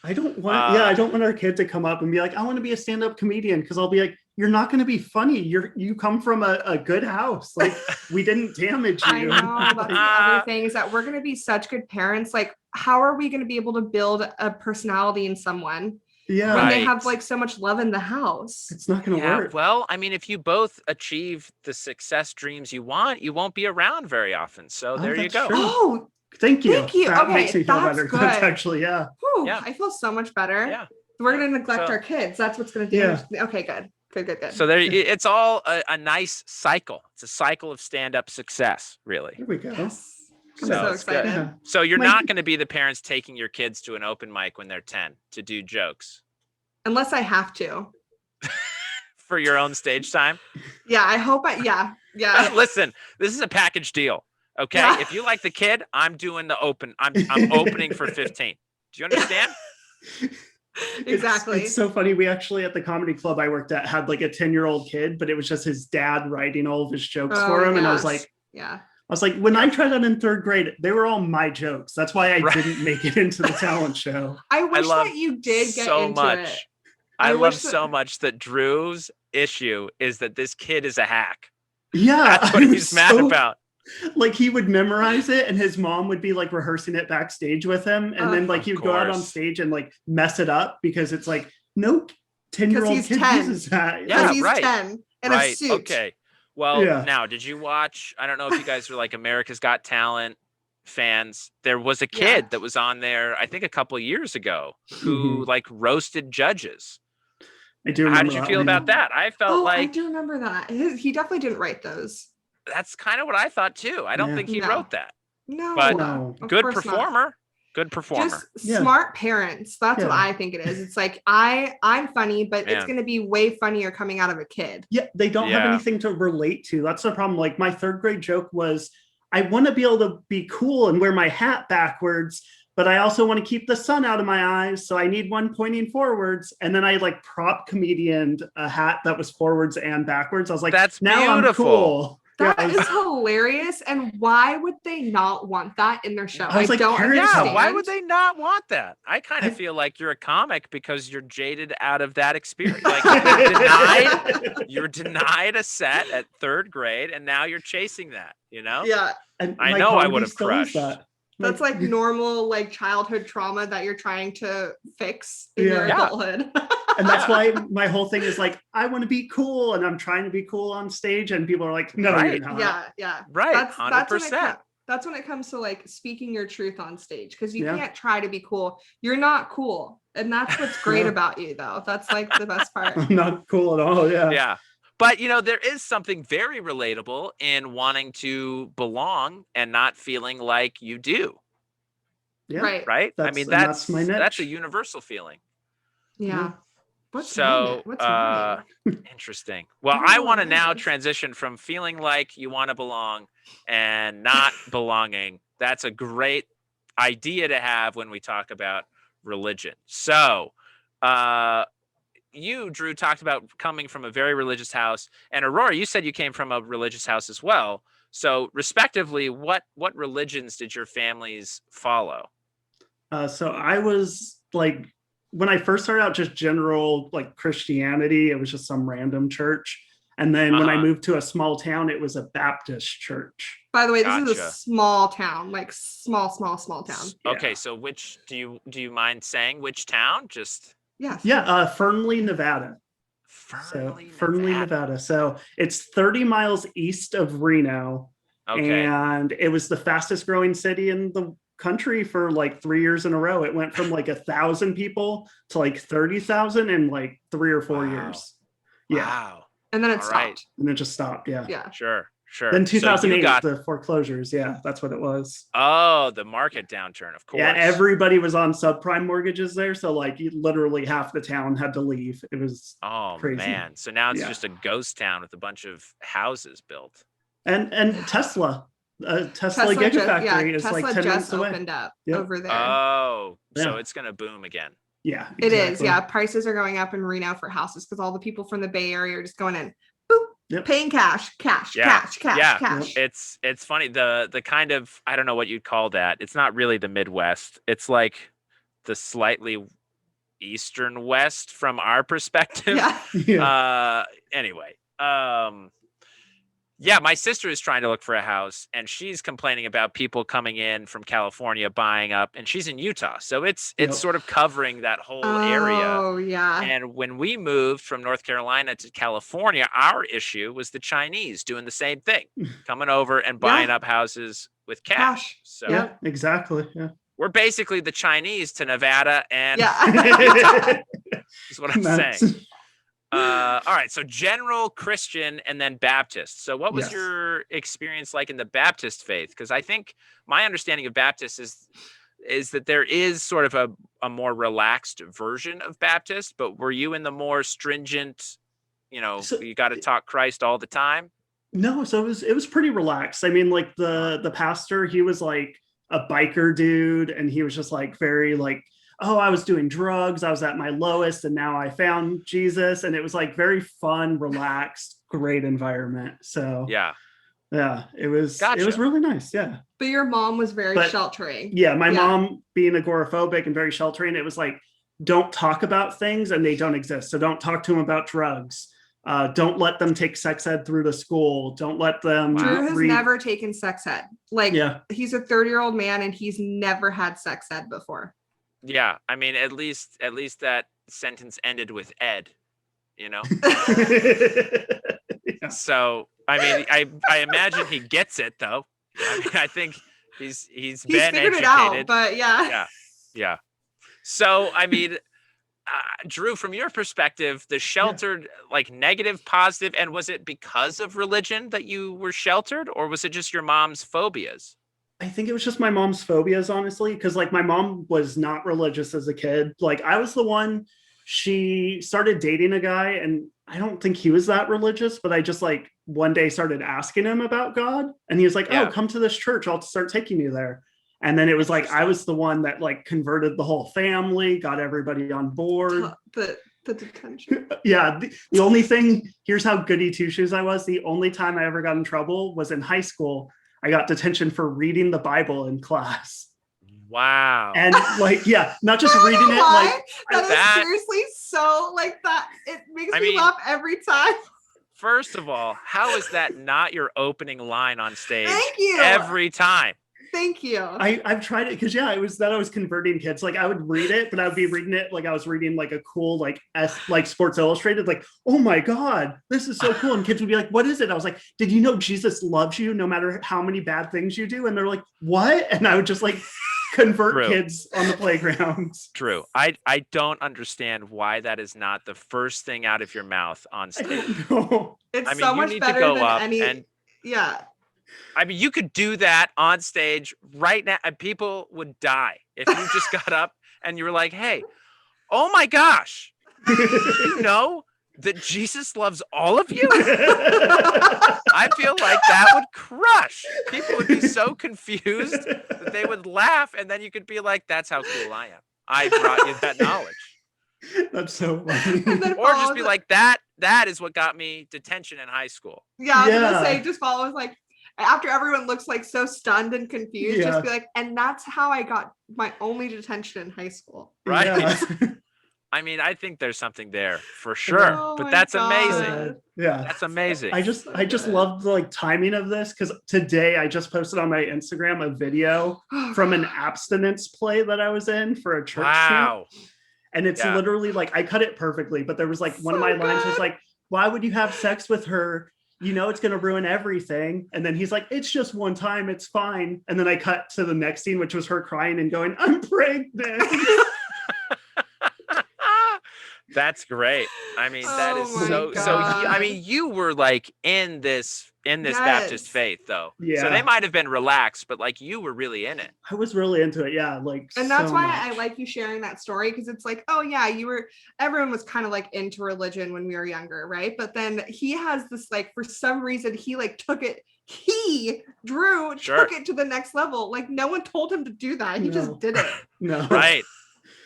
I don't want our kid to come up and be like, I want to be a stand-up comedian, because I'll be like, you're not going to be funny. You come from a good house. Like, we didn't damage you. I know. That's the other thing, is that we're going to be such good parents. Like, how are we going to be able to build a personality in someone when they have like so much love in the house? It's not going to work. Well, I mean, if you both achieve the success dreams you want, you won't be around very often. So there you go. True. Oh, thank you. That makes me feel better. Good. That's actually, I feel so much better. Yeah. We're going to neglect our kids. That's what's going to damage. Okay, good. So it's all a nice cycle. It's a cycle of stand-up success, really. Here we go. Yes. I'm so excited. Yeah. So you're not going to be the parents taking your kids to an open mic when they're 10 to do jokes. Unless I have to. for your own stage time? Yeah, I hope yeah. Listen, this is a package deal. Okay. Yeah. If you like the kid, I'm doing the open. I'm opening for 15. Do you understand? Exactly. It's so funny. We actually, at the comedy club I worked at, had like a 10-year-old kid, but it was just his dad writing all of his jokes for him. And I was like, when I tried out in third grade, they were all my jokes. That's why I didn't make it into the talent show. I wish that you did get so into much. it. I love so much that Drew's issue is that this kid is a hack. Yeah. That's what he's mad about. Like he would memorize it and his mom would be like rehearsing it backstage with him. And then like he would go out on stage and like mess it up because it's like, no 10-year-old kid uses that. Yeah, he's right. 10 in a suit. Okay. Well, now, did you watch, I don't know if you guys were like America's Got Talent fans. There was a kid that was on there, I think a couple of years ago, who like roasted judges. I do. How did you feel about that? I felt like I do remember that. He definitely didn't write those. That's kind of what I thought too. I don't think he wrote that. No, but good performer. Not. Good performer. Just smart parents. That's what I think it is. It's like I'm funny, but it's going to be way funnier coming out of a kid. Yeah, they don't have anything to relate to. That's the problem. Like my third grade joke was, I want to be able to be cool and wear my hat backwards, but I also want to keep the sun out of my eyes. So I need one pointing forwards. And then I like prop comedianed a hat that was forwards and backwards. I was like, that's now beautiful. I'm cool. That is hilarious. And why would they not want that in their show? I was like, don't understand. Yeah, why would they not want that? I kind of feel like you're a comic because you're jaded out of that experience. Like you're denied a set at third grade, and now you're chasing that, you know? Yeah. And I know I would have crushed. That's like normal like childhood trauma that you're trying to fix in your adulthood. And that's why my whole thing is like, I want to be cool and I'm trying to be cool on stage. And people are like, no, you're not. Yeah. Right. 100%. That's when it comes to like speaking your truth on stage. Cause you can't try to be cool. You're not cool. And that's what's great about you though. That's like the best part. I'm not cool at all. Yeah. Yeah. But, you know, there is something very relatable in wanting to belong and not feeling like you do. Yeah. Right. I mean, that's my niche. That's a universal feeling. Yeah. What's interesting. Well, I want to now transition from feeling like you want to belong and not belonging. That's a great idea to have when we talk about religion. So, you, Drew, talked about coming from a very religious house, and Aurora, you said you came from a religious house as well. So, respectively, what religions did your families follow? So I was like, when I first started out, just general like Christianity. It was just some random church. And then when I moved to a small town, it was a Baptist church. By the way, this is a small town, like small town. Okay, so which do you mind saying which town? Just Fernley, Nevada. Fernley, Nevada. So it's 30 miles east of Reno. Okay. And it was the fastest growing city in the country for like 3 years in a row. It went from like 1,000 people to like 30,000 in like 3 or 4 years. Yeah. Wow. And then it stopped. And then it just stopped. Yeah. Yeah. Sure. Then 2008, the foreclosures. Yeah, that's what it was. Oh, the market downturn, of course. Yeah, everybody was on subprime mortgages there. So like literally half the town had to leave. It was crazy. Man. So now it's just a ghost town with a bunch of houses built. And Tesla. Tesla Gigafactory is Tesla like 10 minutes away. Opened up over there. Oh, so it's going to boom again. Yeah, exactly. It is. Yeah, prices are going up in Reno for houses because all the people from the Bay Area are just going in, boop, paying cash. Yeah. It's funny. The kind of, I don't know what you'd call that. It's not really the Midwest. It's like the slightly Eastern West from our perspective. Anyway. Yeah, my sister is trying to look for a house, and she's complaining about people coming in from California buying up, and she's in Utah, so it's sort of covering that whole area. Oh, yeah. And when we moved from North Carolina to California, our issue was the Chinese doing the same thing, coming over and buying up houses with cash. So yeah, exactly. Yeah, we're basically the Chinese to Nevada and Utah, is what I'm saying. All right, so general Christian and then Baptist. So what was your experience like in the Baptist faith? Because I think my understanding of Baptist is that there is sort of a more relaxed version of Baptist, but were you in the more stringent So- you got to talk Christ all the time? No, so it was pretty relaxed. I mean, like the pastor, he was like a biker dude, and he was just like very like, oh, I was doing drugs, I was at my lowest, and now I found Jesus, and it was like very fun, relaxed, great environment. So Yeah. it was really nice. Yeah. But your mom was very sheltering. Yeah, my mom being agoraphobic and very sheltering, it was like, don't talk about things and they don't exist. So don't talk to them about drugs. Don't let them take sex ed through to school. Don't let them Drew has never taken sex ed. Like, he's a 30-year-old man and he's never had sex ed before. Yeah, I mean, at least that sentence ended with Ed, Yeah. So, I mean, I imagine he gets it though. I mean, I think he's been figured educated. it out, but Yeah. So, I mean, Drew, from your perspective, the sheltered, like negative, positive, and was it because of religion that you were sheltered, or was it just your mom's phobias? I think it was just my mom's phobias, honestly, because like my mom was not religious as a kid. Like I was the one, she started dating a guy, and I don't think he was that religious, but I just like one day started asking him about God, and he was like, oh, come to this church, I'll start taking you there. And then it was like I was the one that like converted the whole family, got everybody on board. The detention. Yeah. The only thing, here's how goody two shoes I was. The only time I ever got in trouble was in high school. I got detention for reading the Bible in class. Wow. And like, not just reading it. Like that is seriously so like that. It makes me laugh every time. First of all, how is that not your opening line on stage? Thank you. Every time. Thank you. I've tried it because it was that I was converting kids. Like I would read it, but I would be reading it like I was reading like a cool like Sports Illustrated. Like, oh my God, this is so cool. And kids would be like, what is it? I was like, did you know Jesus loves you no matter how many bad things you do? And they're like, what? And I would just like convert kids on the playground. True. I don't understand why that is not the first thing out of your mouth on stage. It's so much better than any. I mean, you could do that on stage right now, and people would die if you just got up and you were like, hey, oh my gosh, you know that Jesus loves all of you? I feel like that would crush. People would be so confused that they would laugh, and then you could be like, that's how cool I am. I brought you that knowledge. That's so funny. Or just be like, that is what got me detention in high school. Yeah, I was gonna say, just follow like, after everyone looks like so stunned and confused, just be like, and that's how I got my only detention in high school. Right. Yeah. I mean, I think there's something there for sure, but that's amazing. Yeah. That's amazing. I just love the like timing of this, because today I just posted on my Instagram a video from an abstinence play that I was in for a church. Wow. Camp. And it's literally like, I cut it perfectly, but there was like one of my lines was like, why would you have sex with her? You know, it's going to ruin everything. And then he's like, it's just one time, it's fine. And then I cut to the next scene, which was her crying and going, I'm pregnant. That's great. I mean, that is so. I mean, you were like in this Baptist faith, though. Yeah. So they might have been relaxed, but like you were really in it. I was really into it. Yeah. Like, and that's why I like you sharing that story, because it's like, oh yeah, everyone was kind of like into religion when we were younger, right? But then he has this like, for some reason, he like took it. Drew took it to the next level. Like no one told him to do that. He just did it. No. Right.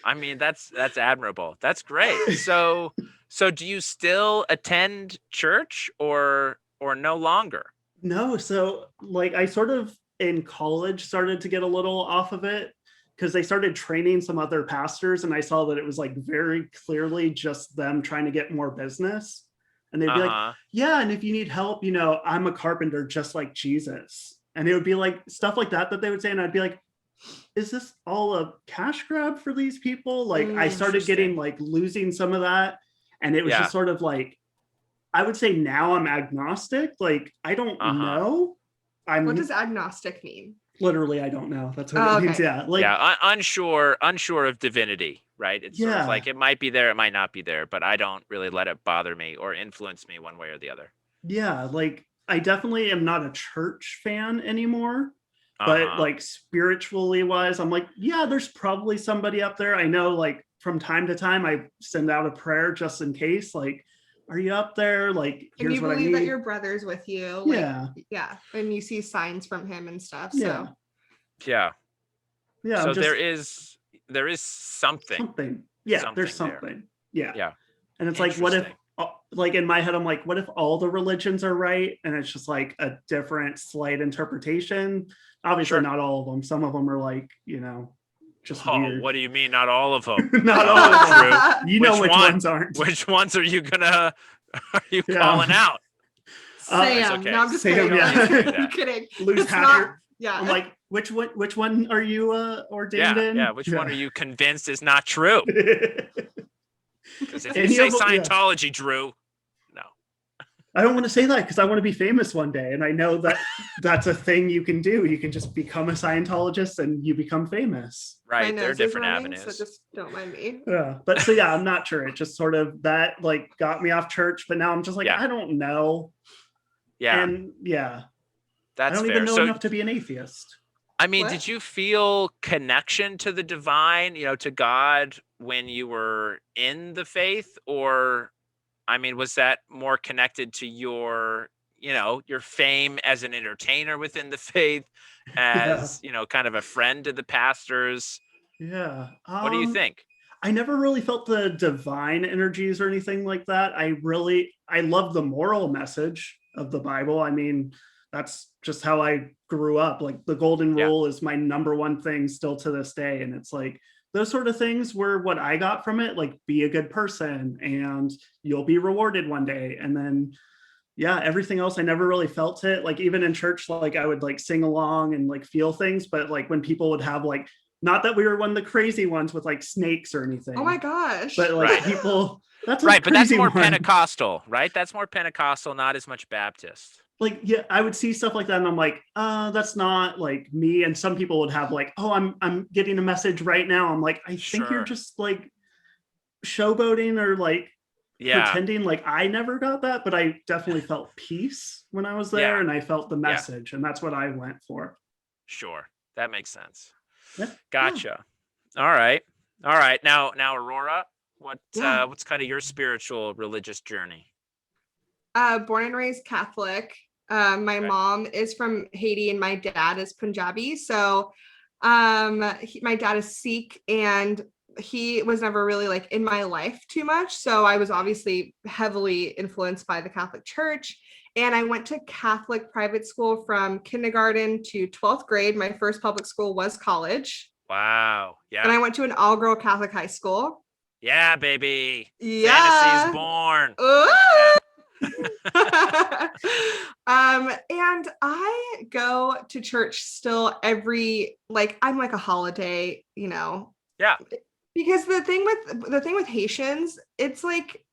I mean, that's admirable. That's great. So do you still attend church or no longer? No. So like I sort of in college started to get a little off of it, because they started training some other pastors, and I saw that it was like very clearly just them trying to get more business. And they'd be like, yeah, and if you need help, you know, I'm a carpenter just like Jesus. And it would be like stuff like that they would say. And I'd be like, is this all a cash grab for these people? Like I started getting like losing some of that. And it was just sort of like, I would say now I'm agnostic. Like, I don't know. What does agnostic mean? Literally, I don't know. That's what it means. Yeah. Like, unsure of divinity, right? It's sort of like, it might be there, it might not be there, but I don't really let it bother me or influence me one way or the other. Yeah. Like, I definitely am not a church fan anymore. But like spiritually wise, I'm like, yeah, there's probably somebody up there. I know like from time to time I send out a prayer just in case, like, are you up there? Like, And here's you what I believe need. that your brother's with you. Like, Yeah. Yeah. And you see signs from him and stuff. Yeah. So Yeah. Yeah. So I'm just, there is something. Yeah, there's there. something. Yeah. Yeah. And it's like, what if, Interesting. like in my head, I'm like, what if all the religions are right? And it's just like a different, slight interpretation. Obviously, Sure. not all of them. Some of them are like, just weird. What do you mean not all of them? Not all of them. True. You know which ones aren't. Which ones are you calling out? Sam. okay. No, I'm just Sam, kidding. yeah. I'm kidding. Lose It's half not- your. Yeah. I'm like, which one are you ordained in? Yeah. Which one are you convinced is not true? Because if you Any say of them- yeah. Scientology, Drew, no. I don't want to say that because I want to be famous one day, and I know that that's a thing you can do. You can just become a Scientologist and you become famous. My Right. There are nose is different running, avenues. So just don't mind me. Yeah, but so yeah, I'm not sure. It just sort of that like got me off church, but now I'm just like, Yeah. I don't know. Yeah. And yeah, That's I don't fair. even know So, enough to be an atheist. I mean, What? did you feel connection to the divine, to God when you were in the faith? Or, I mean, was that more connected to your fame as an entertainer within the faith, as, kind of a friend to the pastors? Yeah. What do you think? I never really felt the divine energies or anything like that. I love the moral message of the Bible. I mean, that's just how I grew up. Like the golden Yeah. rule is my number one thing still to this day. And it's like those sort of things were what I got from it. Like, be a good person and you'll be rewarded one day. And then, yeah, everything else, I never really felt it. Like even in church, like I would like sing along and like feel things. But like when people would have like, not that we were one of the crazy ones with like snakes or anything. Oh my gosh. But like Right. people, that's a Right. But that's crazy more one. Pentecostal, right? That's more Pentecostal, not as much Baptist. Like, yeah, I would see stuff like that and I'm like, that's not like me. And some people would have like, oh, I'm getting a message right now. I'm like, I think you're Sure. just like showboating or like Yeah. pretending. Like I never got that, but I definitely felt peace when I was there Yeah. and I felt the message and that's what I went for. Sure. That makes sense. Yeah. Gotcha. All right. Now, Aurora, Yeah. what's kind of your spiritual religious journey? Born and raised Catholic. My Okay. mom is from Haiti and my dad is Punjabi. So my dad is Sikh and he was never really like in my life too much. So I was obviously heavily influenced by the Catholic Church. And I went to Catholic private school from kindergarten to 12th grade. My first public school was college. Wow. Yeah. And I went to an all-girl Catholic high school. Yeah, baby. Yeah. Fantasy's born. Ooh. And I go to church still I'm like a holiday, Yeah. because the thing with Haitians, it's like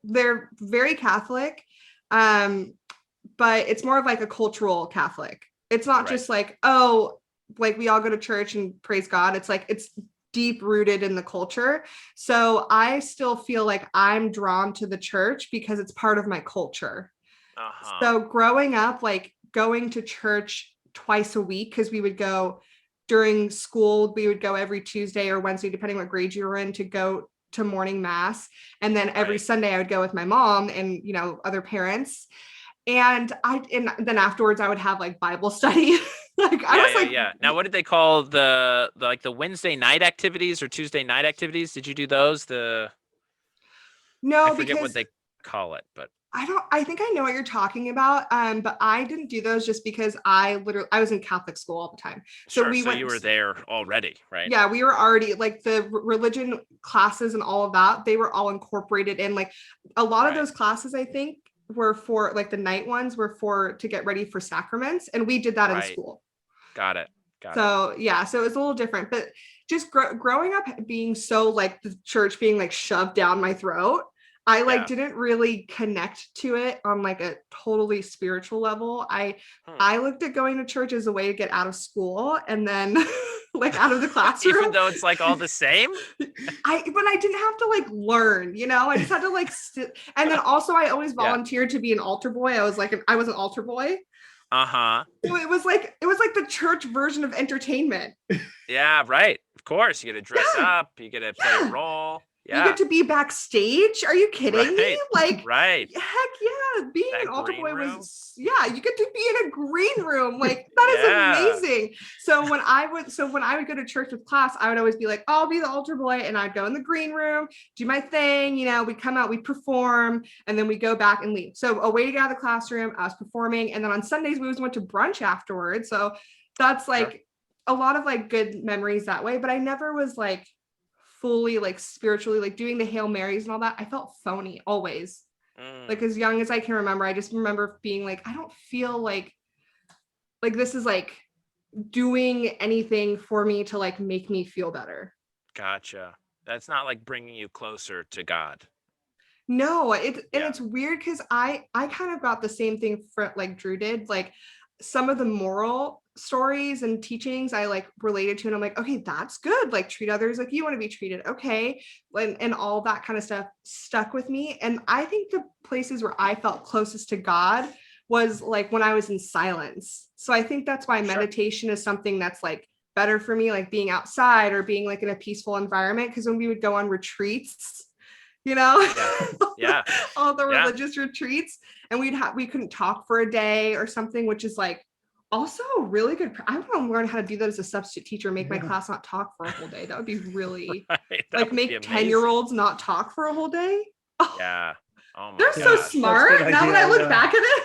they're very Catholic, but it's more of like a cultural Catholic. It's not Right. just like, oh, like we all go to church and praise God. It's like it's deep rooted in the culture. So I still feel like I'm drawn to the church because it's part of my culture. Uh-huh. So growing up, like going to church twice a week, because we would go during school, we would go every Tuesday or Wednesday, depending what grade you were in, to go to morning mass. And then every Right. Sunday I would go with my mom and, other parents. And then afterwards I would have like Bible study. Yeah. Now, what did they call the Wednesday night activities or Tuesday night activities? Did you do those? No, I forget because what they call it, but I think I know what you're talking about. But I didn't do those just because I was in Catholic school all the time. So sure. we So went, you were there already, right? yeah, we were already like the religion classes and all of that. They were all incorporated in like a lot of Right. those classes, I think were for like the night ones were for to get ready for sacraments. And we did that in Right. school. Got it. So yeah, so it was a little different, but just growing up being so like the church being like shoved down my throat, I like Yeah. didn't really connect to it on like a totally spiritual level. I looked at going to church as a way to get out of school and then like out of the classroom. Even though it's like all the same? But I didn't have to like learn, I just had to like and then also I always volunteered to be an altar boy. I was an altar boy. Uh-huh. So it was like the church version of entertainment. Yeah, right. Of course. You get to dress up, you get to play a role. Yeah. You get to be backstage. Are you kidding me? Like, right. heck yeah. Being That an altar green boy room? was, yeah, you get to be in a green room. Like, that is Yeah. amazing. So when I would go to church with class, I would always be like, I'll be the altar boy, and I'd go in the green room, do my thing. You know, we'd come out, we'd perform, and then we go back and leave. So away to get out of the classroom, I was performing. And then on Sundays, we always went to brunch afterwards. So that's like a lot of like good memories that way. But I never was like fully like spiritually, like doing the Hail Marys and all that. I felt phony always. Like as young as I can remember, I just remember being like, I don't feel like this is like doing anything for me to like make me feel better. Gotcha. That's not like bringing you closer to God. No, and it's weird because I kind of got the same thing for like Drew did. Like some of the moral stories and teachings I like related to, and I'm like, okay, that's good. Like treat others like you want to be treated. Okay. And all that kind of stuff stuck with me. And I think the places where I felt closest to God was like when I was in silence. So I think that's why meditation is something that's like better for me, like being outside or being like in a peaceful environment. Because when we would go on retreats, you know, all the religious retreats, and we couldn't talk for a day or something, which is like also really good. I want to learn how to do that as a substitute teacher, make my class not talk for a whole day. That would be really like make 10-year-olds not talk for a whole day. Oh, yeah. Oh my they're so smart. Now that I look back at it,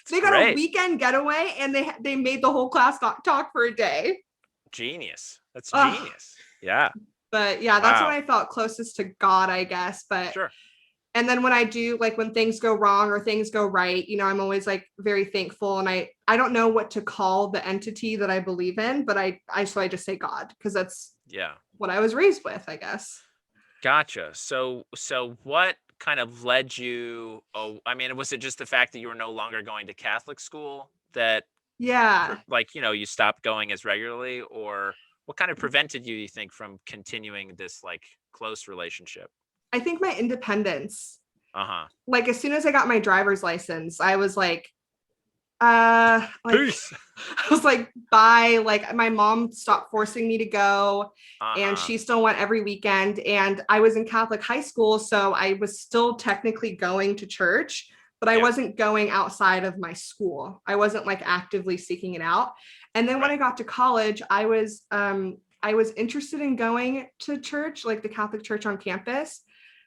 they got a weekend getaway and they made the whole class not talk for a day. Genius. That's genius. Yeah. But yeah, that's when I felt closest to God, I guess. But and then when I do, like when things go wrong or things go right, you know, I'm always like very thankful. And I don't know what to call the entity that I believe in, but I just say God, because that's what I was raised with, I guess. Gotcha. So what kind of led you? Oh, I mean, was it just the fact that you were no longer going to Catholic school that like, you know, you stopped going as regularly, or what kind of prevented you think, from continuing this like close relationship? I think my independence. Uh-huh. Like as soon as I got my driver's license, I was like, peace. I was like, bye. Like my mom stopped forcing me to go, and she still went every weekend. And I was in Catholic high school, so I was still technically going to church, but I wasn't going outside of my school. I wasn't like actively seeking it out. And then when I got to college, I was interested in going to church, like the Catholic church on campus.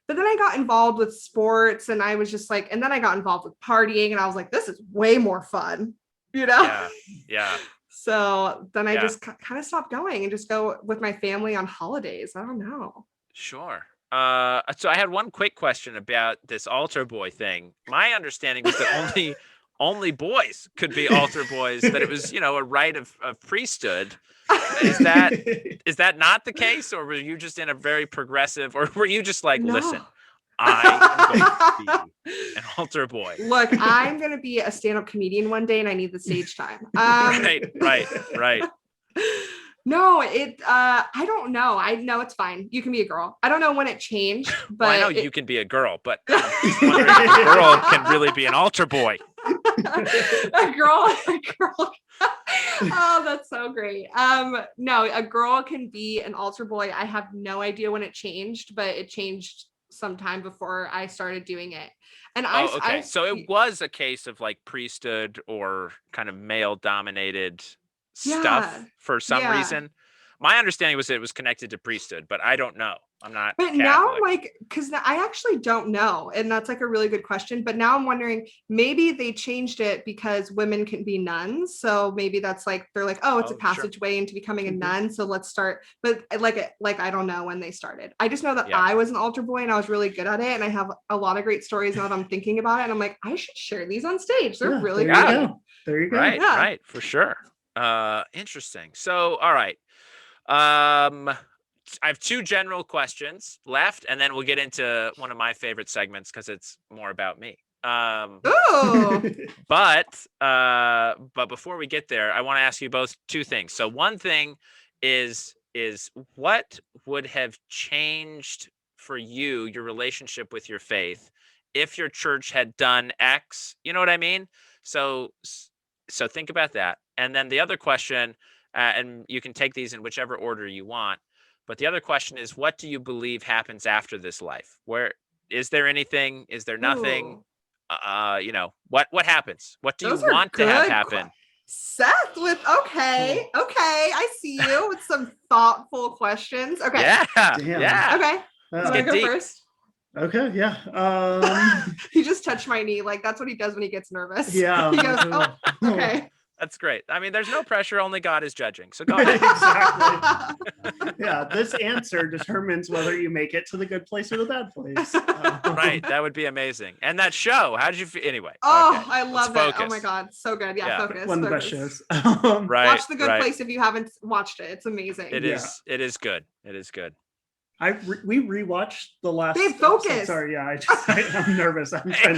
But then I got involved with sports, and I was just like, and then I got involved with partying, and I was like, this is way more fun, you know? Yeah. So then I just kind of stopped going and just go with my family on holidays. I don't know. Sure. So I had one quick question about this altar boy thing. My understanding was that only boys could be altar boys, that it was, you know, a rite of priesthood. Is that not the case, or were you just in a very progressive, or were you just like, listen, I am going to be an altar boy? Look, I'm going to be a stand-up comedian one day, and I need the stage time. Right. No, I don't know. I know it's fine. You can be a girl. I don't know when it changed, but I know you can be a girl, but I'm just wondering if a girl can really be an altar boy. a girl. Oh, that's so great. No, a girl can be an altar boy. I have no idea when it changed, but it changed sometime before I started doing it. And so it was a case of like priesthood or kind of male dominated stuff for some reason. My understanding was that it was connected to priesthood, but I don't know. I'm not. But Catholic. now I'm like, because I actually don't know. And that's like a really good question. But now I'm wondering, maybe they changed it because women can be nuns. So maybe that's like, they're like, oh, it's a passageway into becoming a nun. So let's start. But like I don't know when they started. I just know that I was an altar boy and I was really good at it. And I have a lot of great stories now that I'm thinking about it. And I'm like, I should share these on stage. They're really good. There you go. Right. For sure. Interesting. So, all right. I have two general questions left, and then we'll get into one of my favorite segments because it's more about me. But before we get there, I want to ask you both two things. So one thing is what would have changed for you, your relationship with your faith, if your church had done X? You know what I mean? So think about that. And then the other question, and you can take these in whichever order you want. But the other question is, what do you believe happens after this life? Where is there anything? Is there nothing? Ooh. What happens? What do Those you are want to have good happen? Seth with okay, I see you with some thoughtful questions. Okay. Yeah. Damn. Yeah. Okay. You want to get go deep. first? Okay, yeah. He just touched my knee. Like that's what he does when he gets nervous. Yeah. He goes, oh, okay. That's great. I mean, there's no pressure. Only God is judging. So go ahead. Exactly. Yeah, this answer determines whether you make it to the good place or the bad place. Right. That would be amazing. And that show, how did you feel? Anyway. Oh, okay, I love it. Oh focus. my God. So good. Yeah, focus. One of the best focus. shows. Right. Watch The Good right. Place if you haven't watched it. It's amazing. It is. It is good. It is good. We rewatched the last. Babe, focus. Sorry, yeah. I'm nervous. I'm trying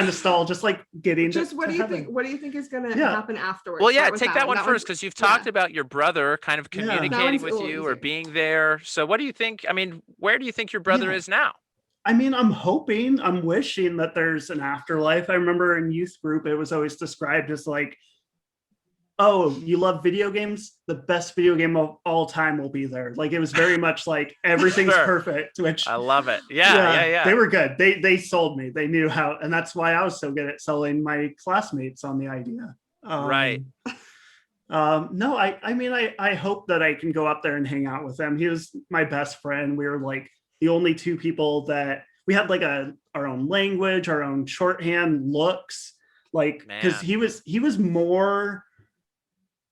to stall. Just like getting. Just what to do you heaven. think? What do you think is gonna Yeah. happen afterwards? Well, yeah, Start with take that one first, because you've talked about your brother kind of Yeah. communicating That with one's you or easy. being there. So what do you think? I mean, where do you think your brother Yeah. is now? I mean, I'm wishing that there's an afterlife. I remember in youth group, it was always described as like, oh, you love video games? The best video game of all time will be there. Like it was very much like everything's Sure. perfect, which I love it. Yeah. They were good. They sold me. They knew how, and that's why I was so good at selling my classmates on the idea. Right. No, I mean, I hope that I can go up there and hang out with him. He was my best friend. We were like the only two people that we had like our own language, our own shorthand, looks, like because Man. he was more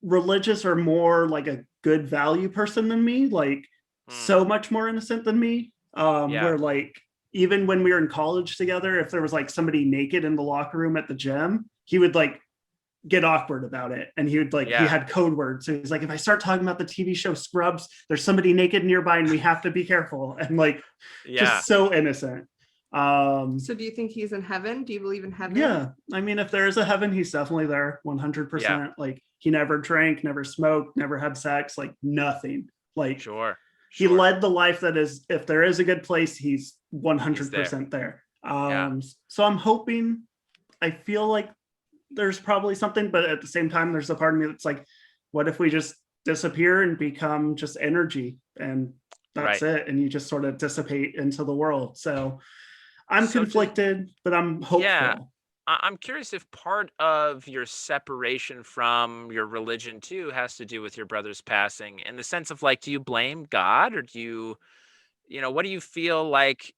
religious or more like a good value person than me, like so much more innocent than me. Where like even when we were in college together, if there was like somebody naked in the locker room at the gym, he would like get awkward about it, and he would like he had code words. So he's like, if I start talking about the TV show Scrubs, there's somebody naked nearby and we have to be careful. And like just so innocent. So do you think he's in heaven? Do you believe in heaven? Yeah, I mean, if there is a heaven, he's definitely there. 100%. Like he never drank, never smoked, never had sex, like nothing. Like he led the life that is, if there is a good place, he's 100% there. So I'm hoping, I feel like there's probably something, but at the same time, there's a part of me that's like, what if we just disappear and become just energy, and that's it, and you just sort of dissipate into the world? So I'm conflicted, but I'm hopeful. Yeah. I'm curious if part of your separation from your religion too has to do with your brother's passing, in the sense of like, do you blame God, or do you know, what do you feel like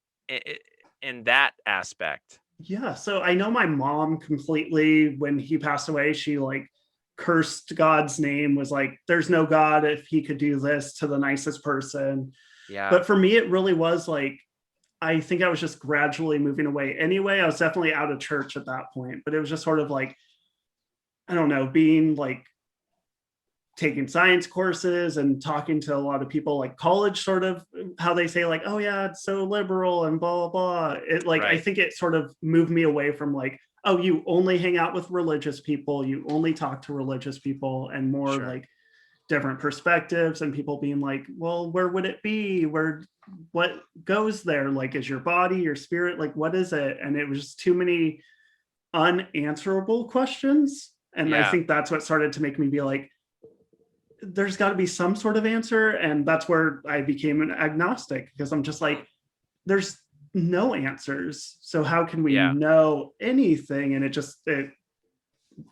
in that aspect? Yeah, so I know my mom completely, when he passed away, she like cursed God's name, was like, there's no God if he could do this to the nicest person. Yeah. But for me, it really was like, I think I was just gradually moving away. Anyway, I was definitely out of church at that point, but it was just sort of like, I don't know, being like taking science courses and talking to a lot of people, like college, sort of how they say like, oh yeah, it's so liberal and blah, blah, blah. It like, I think it sort of moved me away from like, oh, you only hang out with religious people, you only talk to religious people, and more like different perspectives, and people being like, well, where would it be? What goes there? Like, is your body, your spirit, like, what is it? And it was just too many unanswerable questions. And I think that's what started to make me be like, there's got to be some sort of answer. And that's where I became an agnostic, because I'm just like, there's no answers. So how can we know anything? And it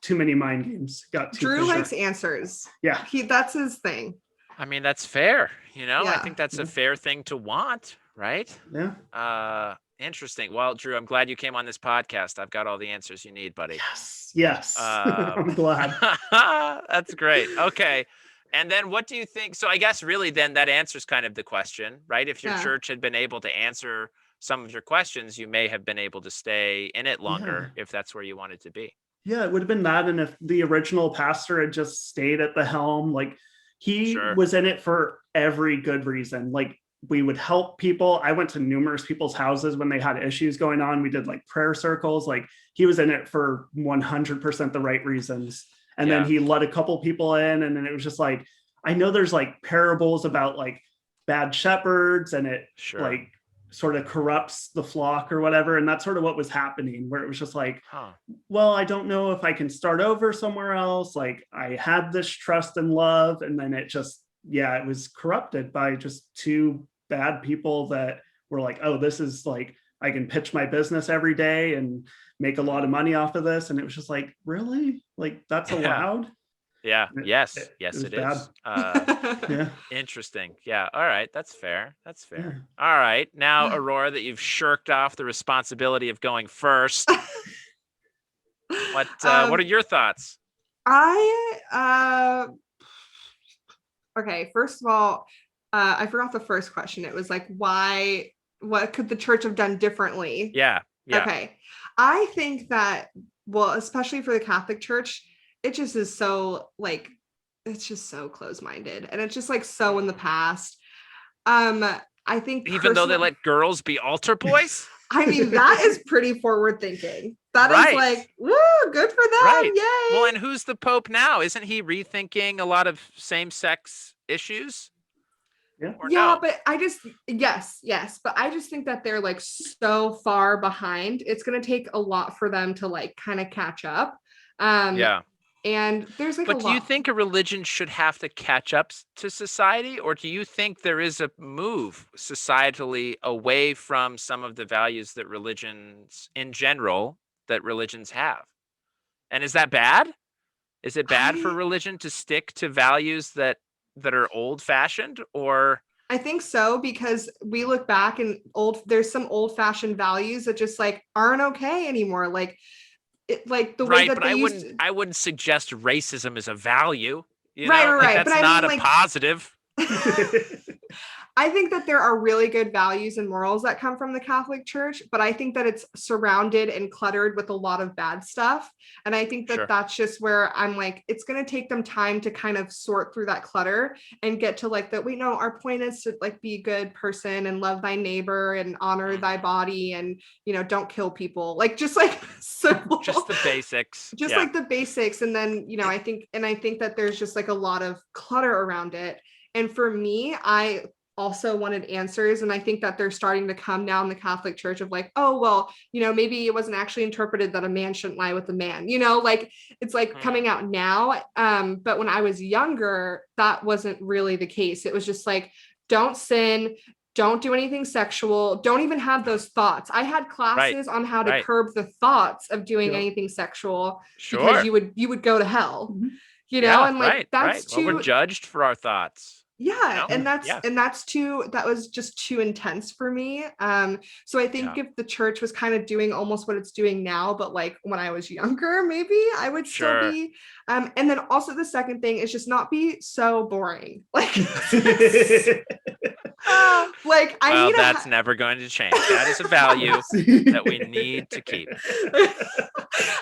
too many mind games. Drew likes answers. Yeah. That's his thing. I mean, that's fair. I think that's a fair thing to want, right? Yeah. Interesting. Well, Drew, I'm glad you came on this podcast. I've got all the answers you need, buddy. Yes. I'm glad. That's great. Okay. And then what do you think? So I guess really then that answers kind of the question, right? If your church had been able to answer some of your questions, you may have been able to stay in it longer if that's where you wanted to be. Yeah, it would have been that. And if the original pastor had just stayed at the helm, like he was in it for every good reason. Like we would help people. I went to numerous people's houses when they had issues going on. We did like prayer circles. Like he was in it for 100% the right reasons. And then he let a couple people in, and then it was just like, I know there's like parables about like bad shepherds, and it like sort of corrupts the flock or whatever. And that's sort of what was happening, where it was just like, well, I don't know if I can start over somewhere else. Like I had this trust and love, and then it just yeah, it was corrupted by just two bad people that were like, oh, this is like, I can pitch my business every day and make a lot of money off of this. And it was just like, really? Like, that's allowed? Yeah. Yes. It was It bad. is. Yeah. Interesting. Yeah. All right. That's fair. Yeah. All right. Now, Aurora, that you've shirked off the responsibility of going first, what are your thoughts? Okay, first of all, I forgot the first question. It was like, what could the church have done differently? Yeah. Okay. I think that, well, especially for the Catholic Church, it just is so like, it's just so close-minded, and it's just like so in the past. I think even though they let girls be altar boys. I mean, that is pretty forward thinking. That is like, woo, good for them. Right. Yay. Well, and who's the Pope now? Isn't he rethinking a lot of same-sex issues? Yeah. Yeah, but I just, yes. But I just think that they're like so far behind. It's going to take a lot for them to like kind of catch up. And there's like, but do you think a religion should have to catch up to society, or do you think there is a move societally away from some of the values that religions in general that religions have? And is that bad? Is it bad for religion to stick to values that are old fashioned? Or I think so, because we look back and there's some old fashioned values that just like aren't okay anymore. Like, like the way that I wouldn't suggest racism is a value. You know? Right. That's but not I mean, a positive. I think that there are really good values and morals that come from the Catholic Church, but I think that it's surrounded and cluttered with a lot of bad stuff. And I think that that's just where I'm like, it's going to take them time to kind of sort through that clutter and get to like that. We know our point is to like be a good person and love thy neighbor and honor thy body and, you know, don't kill people. Like just like simple. Just the basics. Just like the basics. And then, you know, I think that there's just like a lot of clutter around it. And for me, I also wanted answers. And I think that they're starting to come now in the Catholic Church of like, oh, well, you know, maybe it wasn't actually interpreted that a man shouldn't lie with a man, you know, like it's like coming out now. But when I was younger, that wasn't really the case. It was just like, don't sin, don't do anything sexual, don't even have those thoughts. I had classes on how to curb the thoughts of doing anything sexual because you would go to hell, you know, and like that's too, well, we're judged for our thoughts. Yeah. And that was just too intense for me. So I think if the church was kind of doing almost what it's doing now, but like when I was younger, maybe I would still be. And then also the second thing is just not be so boring. Like, that's never going to change. That is a value that we need to keep.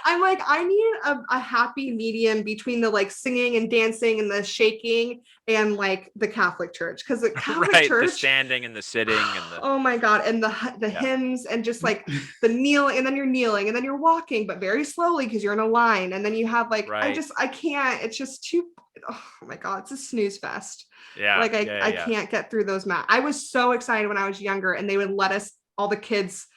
I'm like, I need a happy medium between the like singing and dancing and the shaking and like the Catholic Church, because the Catholic Church, the standing and the sitting and the oh my god, and the hymns and just like the kneeling, and then you're kneeling and then you're walking but very slowly because you're in a line, and then you have like I can't, it's just too, oh my god, it's a snooze fest. I can't get through those I was so excited when I was younger and they would let us, all the kids,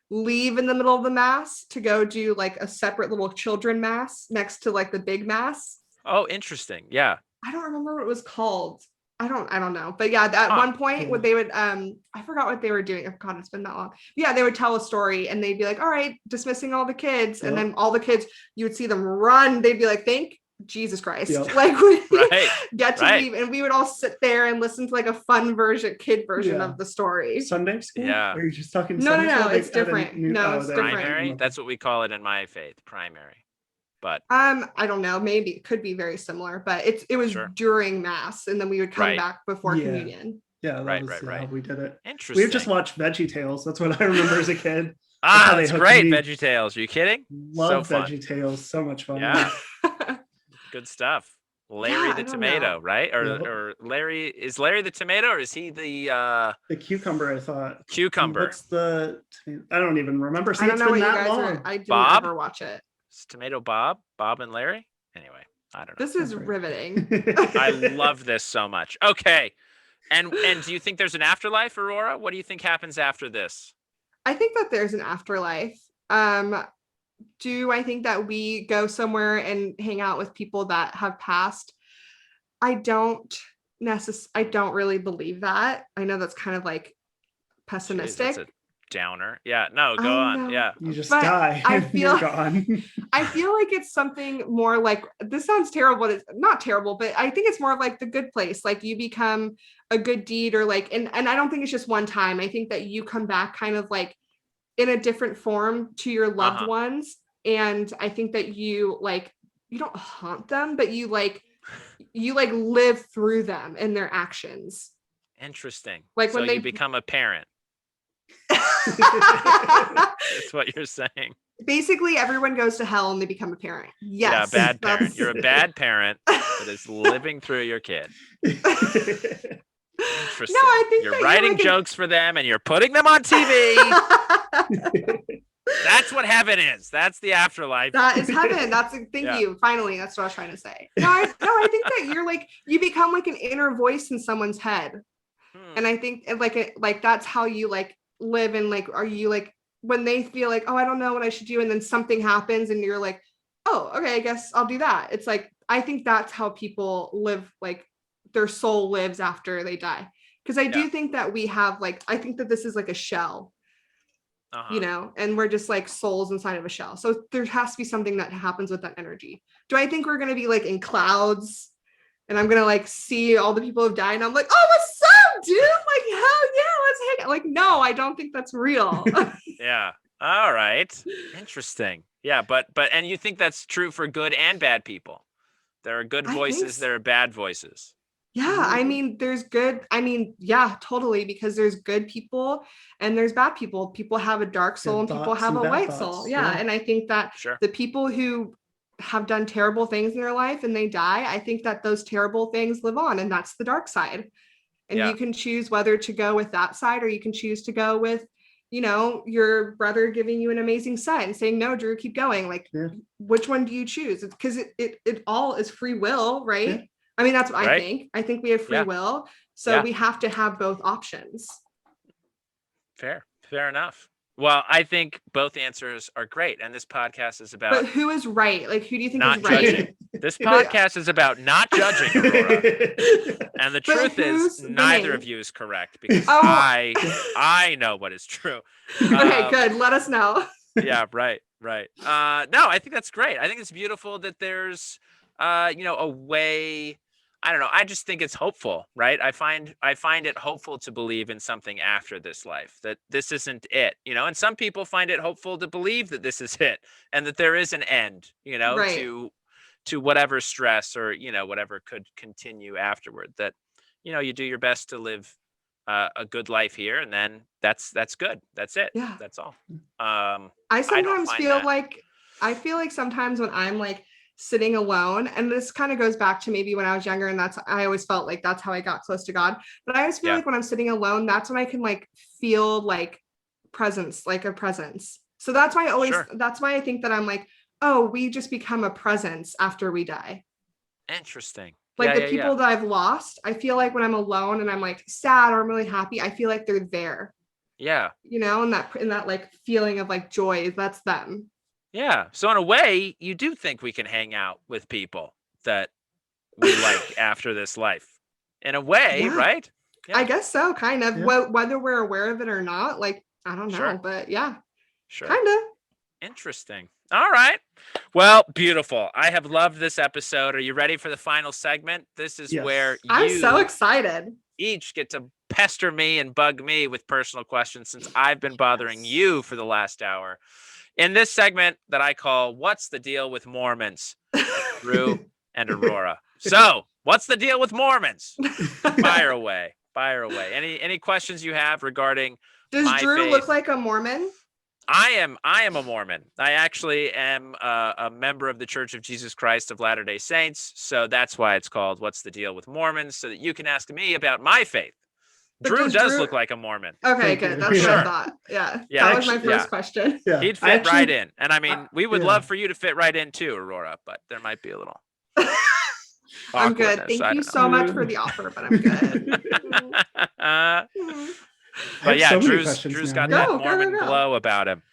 leave in the middle of the mass to go do like a separate little children mass next to like the big mass. Oh, interesting. Yeah. I don't remember what it was called. I don't know. But yeah, at one point what they would, I forgot what they were doing. Oh God, it's been that long. Yeah, they would tell a story and they'd be like, all right, dismissing all the kids. And then all the kids, you would see them run. They'd be like, thank Jesus Christ. Like we get to leave, and we would all sit there and listen to like a fun kid version of the story. Sunday school? Yeah. Are you just talking No, it's different. No, it's different. Primary? That's what we call it in my faith, primary. But I don't know, maybe it could be very similar, but it was during mass, and then we would come back before communion. Yeah, that was how we did it. Interesting. We would just watch VeggieTales. That's what I remember as a kid. That's great. VeggieTales. Are you kidding? Love VeggieTales. So much fun. Yeah. Good stuff. Larry the tomato, right? Or Larry, is Larry the tomato, or is he the cucumber? I thought cucumber. What's the? I don't even remember. I don't know what you guys are. I didn't ever watch it. It's Tomato Bob and Larry. Anyway, I don't know. This is riveting. I love this so much. Okay, and do you think there's an afterlife, Aurora? What do you think happens after this? I think that there's an afterlife. Do I think that we go somewhere and hang out with people that have passed? I don't. I don't really believe that. I know that's kind of like pessimistic. Jeez, that's a downer. Yeah, no, go I on. know. Yeah. You just But die. I and feel- you're gone. I feel like it's something more like, this sounds terrible, it's not terrible, but I think it's more of like The Good Place. Like you become a good deed, or like, and I don't think it's just one time. I think that you come back kind of like in a different form to your loved ones. And I think that you don't haunt them, but you live through them and their actions. Interesting. Like so when they you become a parent. That's what you're saying. Basically, everyone goes to hell and they become a parent. Yes. Yeah, bad parent. You're a bad parent that is living through your kid. Interesting. No, I think you're that writing jokes for them and you're putting them on TV. That's what heaven is. That's the afterlife. That is heaven. Thank you. Finally, that's what I was trying to say. No, I think that you're like, you become like an inner voice in someone's head. And I think like that's how you like live, and like, are you like, when they feel like, oh, I don't know what I should do, and then something happens and you're like, oh, okay, I guess I'll do that. It's like, I think that's how people live, like their soul lives after they die. Because I do think that we have like, I think that this is like a shell, you know, and we're just like souls inside of a shell. So there has to be something that happens with that energy. Do I think we're going to be like in clouds and I'm going to like see all the people who've died and I'm like, oh, what's up, dude? Like, hell yeah, let's hang out. Like, no, I don't think that's real. Yeah. All right. Interesting. Yeah. But, and you think that's true for good and bad people? There are good voices. There are bad voices. Yeah, I mean, yeah, totally, because there's good people and there's bad people. People have a dark soul and people have a white soul. Yeah, and I think that the people who have done terrible things in their life and they die, I think that those terrible things live on, and that's the dark side. And you can choose whether to go with that side, or you can choose to go with, you know, your brother giving you an amazing set and saying, no, Drew, keep going. Like, which one do you choose? Because it all is free will, right? Yeah. I mean, that's what I think. I think we have free will. So we have to have both options. Fair enough. Well, I think both answers are great. And this podcast is about... But who is right? Like, who do you think is right? Judging. This podcast is about not judging, Aurora. And the truth is, neither of you is correct, because I know what is true. Okay, good. Let us know. Yeah, right. No, I think that's great. I think it's beautiful that there's, you know, a way... I don't know. I just think it's hopeful, right? I find it hopeful to believe in something after this life, that this isn't it, you know, and some people find it hopeful to believe that this is it and that there is an end, you know, to whatever stress or, you know, whatever could continue afterward, that, you know, you do your best to live a good life here, and then that's good. That's it. Yeah. That's all. I sometimes feel like sometimes when I'm like sitting alone, and this kind of goes back to maybe when I was younger, and I always felt like that's how I got close to God. But I always feel like when I'm sitting alone, that's when I can like feel like presence, like a presence. So that's why that's why I think that I'm like, oh, we just become a presence after we die. Interesting. Like the people that I've lost, I feel like when I'm alone and I'm like sad or I'm really happy, I feel like they're there. Yeah. You know, and that like feeling of like joy, that's them. Yeah. So in a way, you do think we can hang out with people that we like after this life. In a way, right? Yeah. I guess so, kind of. Yeah. Whether we're aware of it or not, like, I don't know, but yeah. Sure. Kind of. Interesting. All right. Well, beautiful. I have loved this episode. Are you ready for the final segment? This is where I'm so excited. Each get to pester me and bug me with personal questions, since I've been bothering you for the last hour. In this segment that I call What's the Deal with Mormons? Drew and Aurora. So, what's the deal with Mormons? Fire away. Any questions you have regarding Does Drew faith? Look like a Mormon? I am a Mormon. I actually am a member of the Church of Jesus Christ of Latter-day Saints. So that's why it's called What's the Deal with Mormons? So that you can ask me about my faith. But Drew does look like a Mormon. Okay, good. That's what I thought. Yeah. That was my first question. Yeah. He'd fit right in. And I mean, we would love for you to fit right in too, Aurora, but there might be a little I'm good. Thank you so much for the offer, but I'm good. But yeah, Drew's got that Mormon glow about him.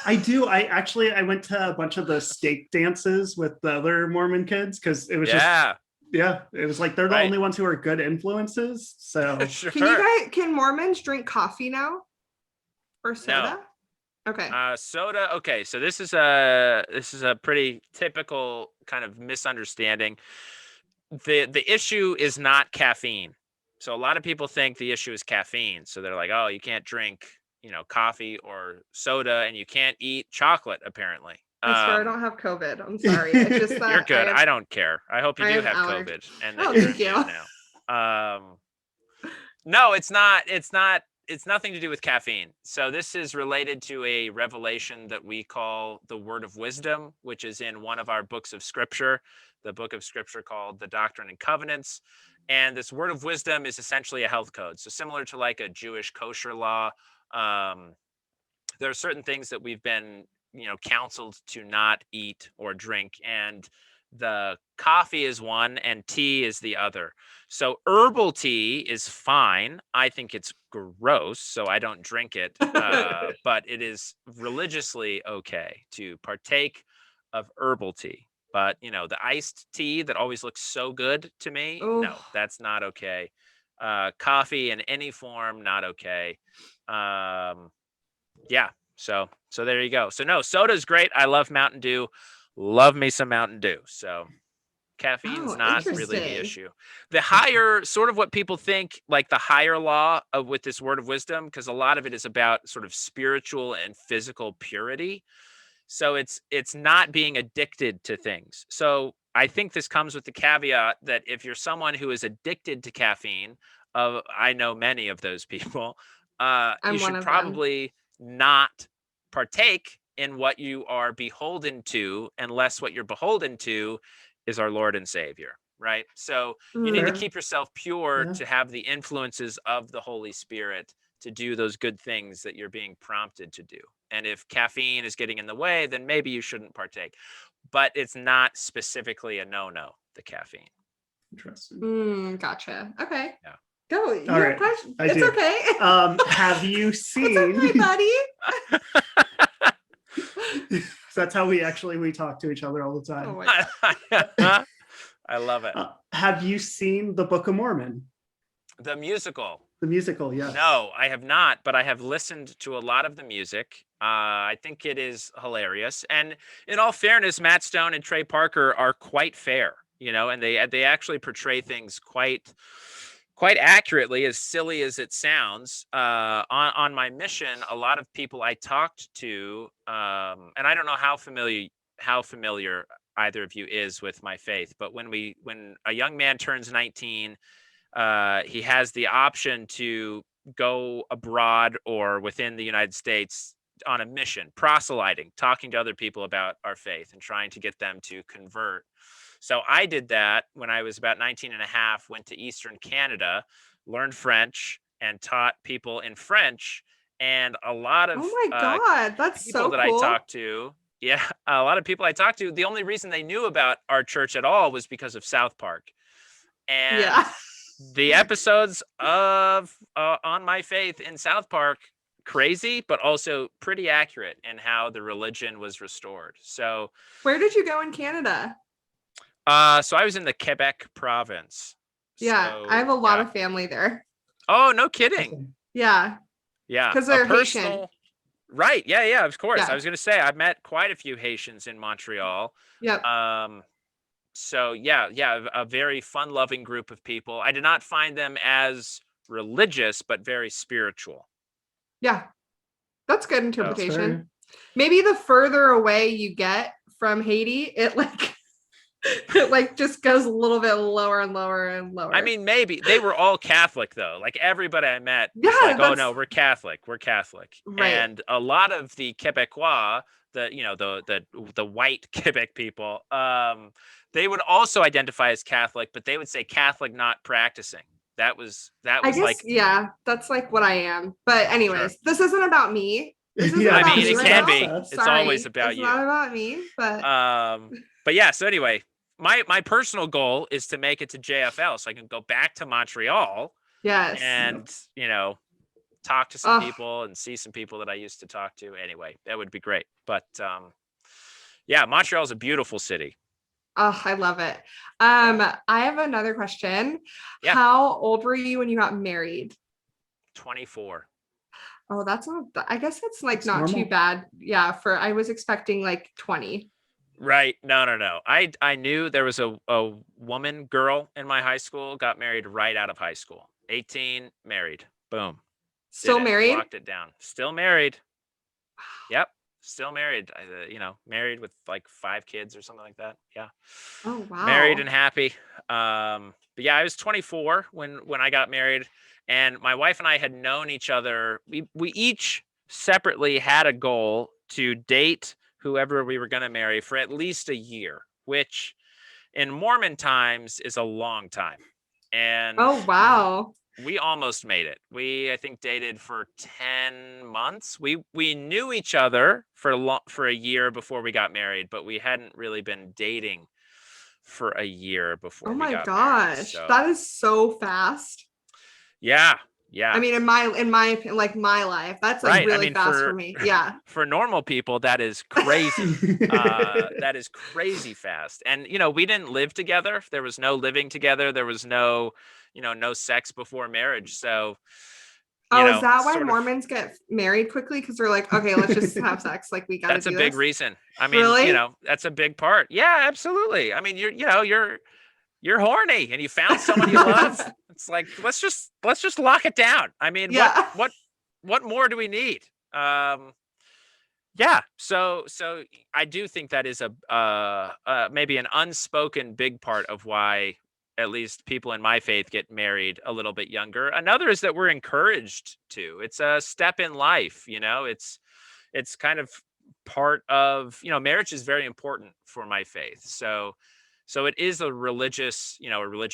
I do. I went to a bunch of the stake dances with the other Mormon kids, because it was just Yeah, it was like they're the Right. only ones who are good influences. So Sure. Can Mormons drink coffee now? Or soda? Okay. Soda. Okay, so this is a pretty typical kind of misunderstanding. The issue is not caffeine. So a lot of people think the issue is caffeine. So they're like, oh, you can't drink, coffee or soda, and you can't eat chocolate, apparently. I swear I don't have COVID. I'm sorry. It's just that You're good. I don't care. I hope you I do have have allergies. COVID and Oh, that you're thank you. immune now. No, it's not. It's nothing to do with caffeine. So this is related to a revelation that we call the Word of Wisdom, which is in one of our books of Scripture, the book of Scripture called the Doctrine and Covenants. And this Word of Wisdom is essentially a health code. So similar to like a Jewish kosher law, there are certain things that we've been, counseled to not eat or drink, and the coffee is one and tea is the other. So herbal tea is fine. I think it's gross, so I don't drink it. But it is religiously okay to partake of herbal tea. But the iced tea that always looks so good to me, no, Oh. that's not okay. Coffee in any form, not okay. Yeah. So there you go. So no, soda's great. I love Mountain Dew. Love me some Mountain Dew. So caffeine's not really the interesting. issue. The higher, sort of what people think, like the higher law of with this Word of Wisdom, because a lot of it is about sort of spiritual and physical purity. So it's not being addicted to things. So I think this comes with the caveat that if you're someone who is addicted to caffeine, I know many of those people, I'm you one should of them. probably not partake in what you are beholden to, unless what you're beholden to is our Lord and Savior, right? So you need to Fair. keep yourself pure Yeah. to have the influences of the Holy Spirit to do those good things that you're being prompted to do. And if caffeine is getting in the way, then maybe you shouldn't partake. But it's not specifically a no-no, the caffeine. Interesting. Gotcha. Okay. Yeah. Go. You All have right. questions? I It's do. okay. Have you seen? It's okay, buddy. That's how we talk to each other all the time. Oh my God. I love it. Have you seen the Book of Mormon? The musical. The musical, yes. No, I have not, but I have listened to a lot of the music. I think it is hilarious. And in all fairness, Matt Stone and Trey Parker are quite fair, and they actually portray things quite accurately, as silly as it sounds. On my mission, a lot of people I talked to, and I don't know how familiar either of you is with my faith, but when a young man turns 19, he has the option to go abroad or within the United States on a mission, proselyting, talking to other people about our faith and trying to get them to convert. So I did that when I was about 19 and a half, went to Eastern Canada, learned French, and taught people in French. And a lot of Oh my God. That's people so that cool. I talked to, a lot of people I talked to, the only reason they knew about our church at all was because of South Park. And Yeah. the episodes of On My Faith in South Park, crazy, but also pretty accurate in how the religion was restored. So Where did you go in Canada? so I was in the Quebec province. Yeah, So, I have a lot of family there. Oh, no kidding. Yeah. Yeah. Because they're Haitian. Right. Yeah, of course. Yeah. I was going to say, I've met quite a few Haitians in Montreal. Yep. So yeah, a very fun-loving group of people. I did not find them as religious, but very spiritual. Yeah. That's good interpretation. That's Maybe the further away you get from Haiti, it just goes a little bit lower and lower and lower. I mean, maybe they were all Catholic though. Like everybody I met was like, "Oh no, we're Catholic. We're Catholic." Right. And a lot of the Quebecois, the white Quebec people, they would also identify as Catholic, but they would say Catholic not practicing. That was I guess, yeah, that's like what I am. But anyways, Sure. This isn't about me. This isn't Yeah, about I mean, me it right can now. be. It's Sorry. always about it's you. Not about me, but yeah. So anyway, my personal goal is to make it to JFL so I can go back to Montreal. Yes. And talk to some people and see some people that I used to talk to. Anyway, that would be great. But yeah, Montreal is a beautiful city. Oh, I love it. I have another question. Yeah. How old were you when you got married? 24. Oh, that's not, I guess that's like That's not too normal. bad. Yeah, I was expecting like 20. Right. No. I knew there was a woman girl in my high school, got married right out of high school. 18, married. Boom. Still Did it. married? Locked it down. Still married. Yep. Still married. Married with like 5 kids or something like that. Yeah. Oh, Married wow. and happy. But yeah, I was 24 when I got married, and my wife and I had known each other. We each separately had a goal to date whoever we were going to marry for at least a year, which in Mormon times is a long time. And Oh, wow. we almost made it. I think dated for 10 months. We knew each other for a year before we got married, but we hadn't really been dating for a year before Oh we my got married. gosh. So That is so fast. yeah. I mean, in my opinion, like my life, that's like Right. I really mean, fast for me. Yeah. for normal people, that is crazy. That is crazy fast. And we didn't live together. There was no living together. There was no, no sex before marriage. So, Oh, is that why sort of, Mormons get married quickly? Because they're like, okay, let's just have sex. Like we got to that's a do big this. reason. I mean, Really? that's a big part. Yeah, absolutely. I mean, you're horny and you found someone you love. It's like, let's just lock it down. I mean, Yeah. what more do we need? Yeah. So I do think that is maybe an unspoken big part of why at least people in my faith get married a little bit younger. Another is that we're encouraged to. It's a step in life, it's kind of part of, marriage is very important for my faith. So it is a religious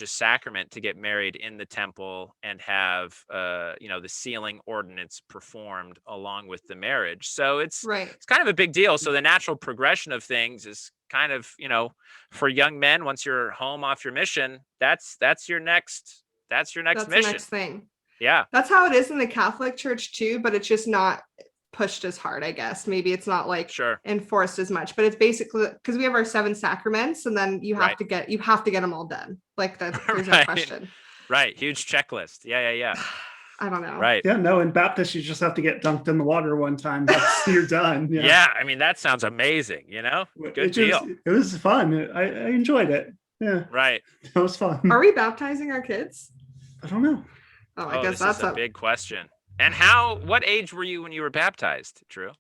sacrament to get married in the temple and have, the sealing ordinance performed along with the marriage. So it's Right. kind of a big deal. So the natural progression of things is kind of, for young men, once you're home off your mission, that's your next That's mission. the next thing. Yeah. That's how it is in the Catholic Church too, but it's just not pushed as hard, I guess. Maybe it's not like Sure. enforced as much, but it's basically because we have our 7 sacraments and then you have Right. to get them all done. Like that, there's no Right. question. Right. Huge checklist. Yeah. I don't know. Right. Yeah, no, in Baptist, you just have to get dunked in the water one time. That's you're done. Yeah. I mean, that sounds amazing, Good deal. It was fun. I enjoyed it. Yeah, Right. that was fun. Are we baptizing our kids? I don't know. Oh, I guess this that's is a big question. And what age were you when you were baptized, Drew?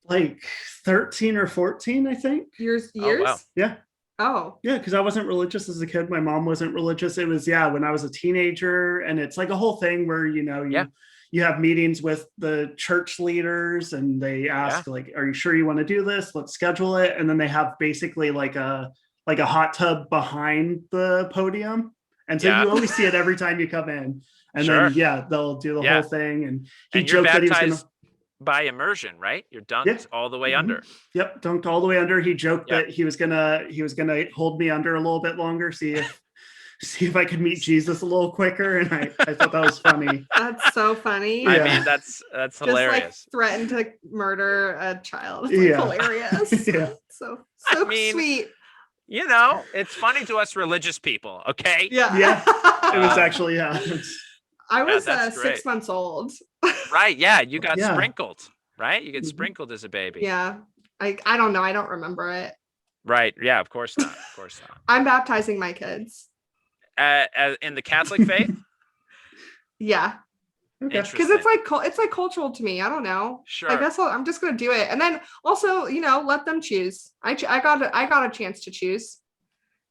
Like 13 or 14, I think. years. Oh, wow. Yeah. Oh, Yeah, because I wasn't religious as a kid. My mom wasn't religious. It was, when I was a teenager. And it's like a whole thing where, you have meetings with the church leaders and they ask, like, are you sure you want to do this? Let's schedule it. And then they have basically like a hot tub behind the podium. And so you always see it every time you come in. And Sure. then, they'll do the whole thing. And he And you're joked that he was baptized going to. by immersion, right? You're dunked all the way under. Yep, dunked all the way under. He joked that he was gonna hold me under a little bit longer, see if I could meet Jesus a little quicker. And I thought that was funny. that's so funny. I mean, that's Just hilarious. like threatened to murder a child. It's like hilarious. Yeah. So I mean, sweet. It's funny to us religious people, okay? Yeah. Yeah, it was actually I was that's 6 months old. Right, yeah, you got Yeah. sprinkled, right? You get Mhm. sprinkled as a baby. Yeah. I don't know. I don't remember it. Right, yeah, of course not. I'm baptizing my kids. In the Catholic faith? Yeah. Okay. Because it's like cultural to me. I don't know. Sure. I guess I'm just gonna do it, and then also let them choose. I got a chance to choose.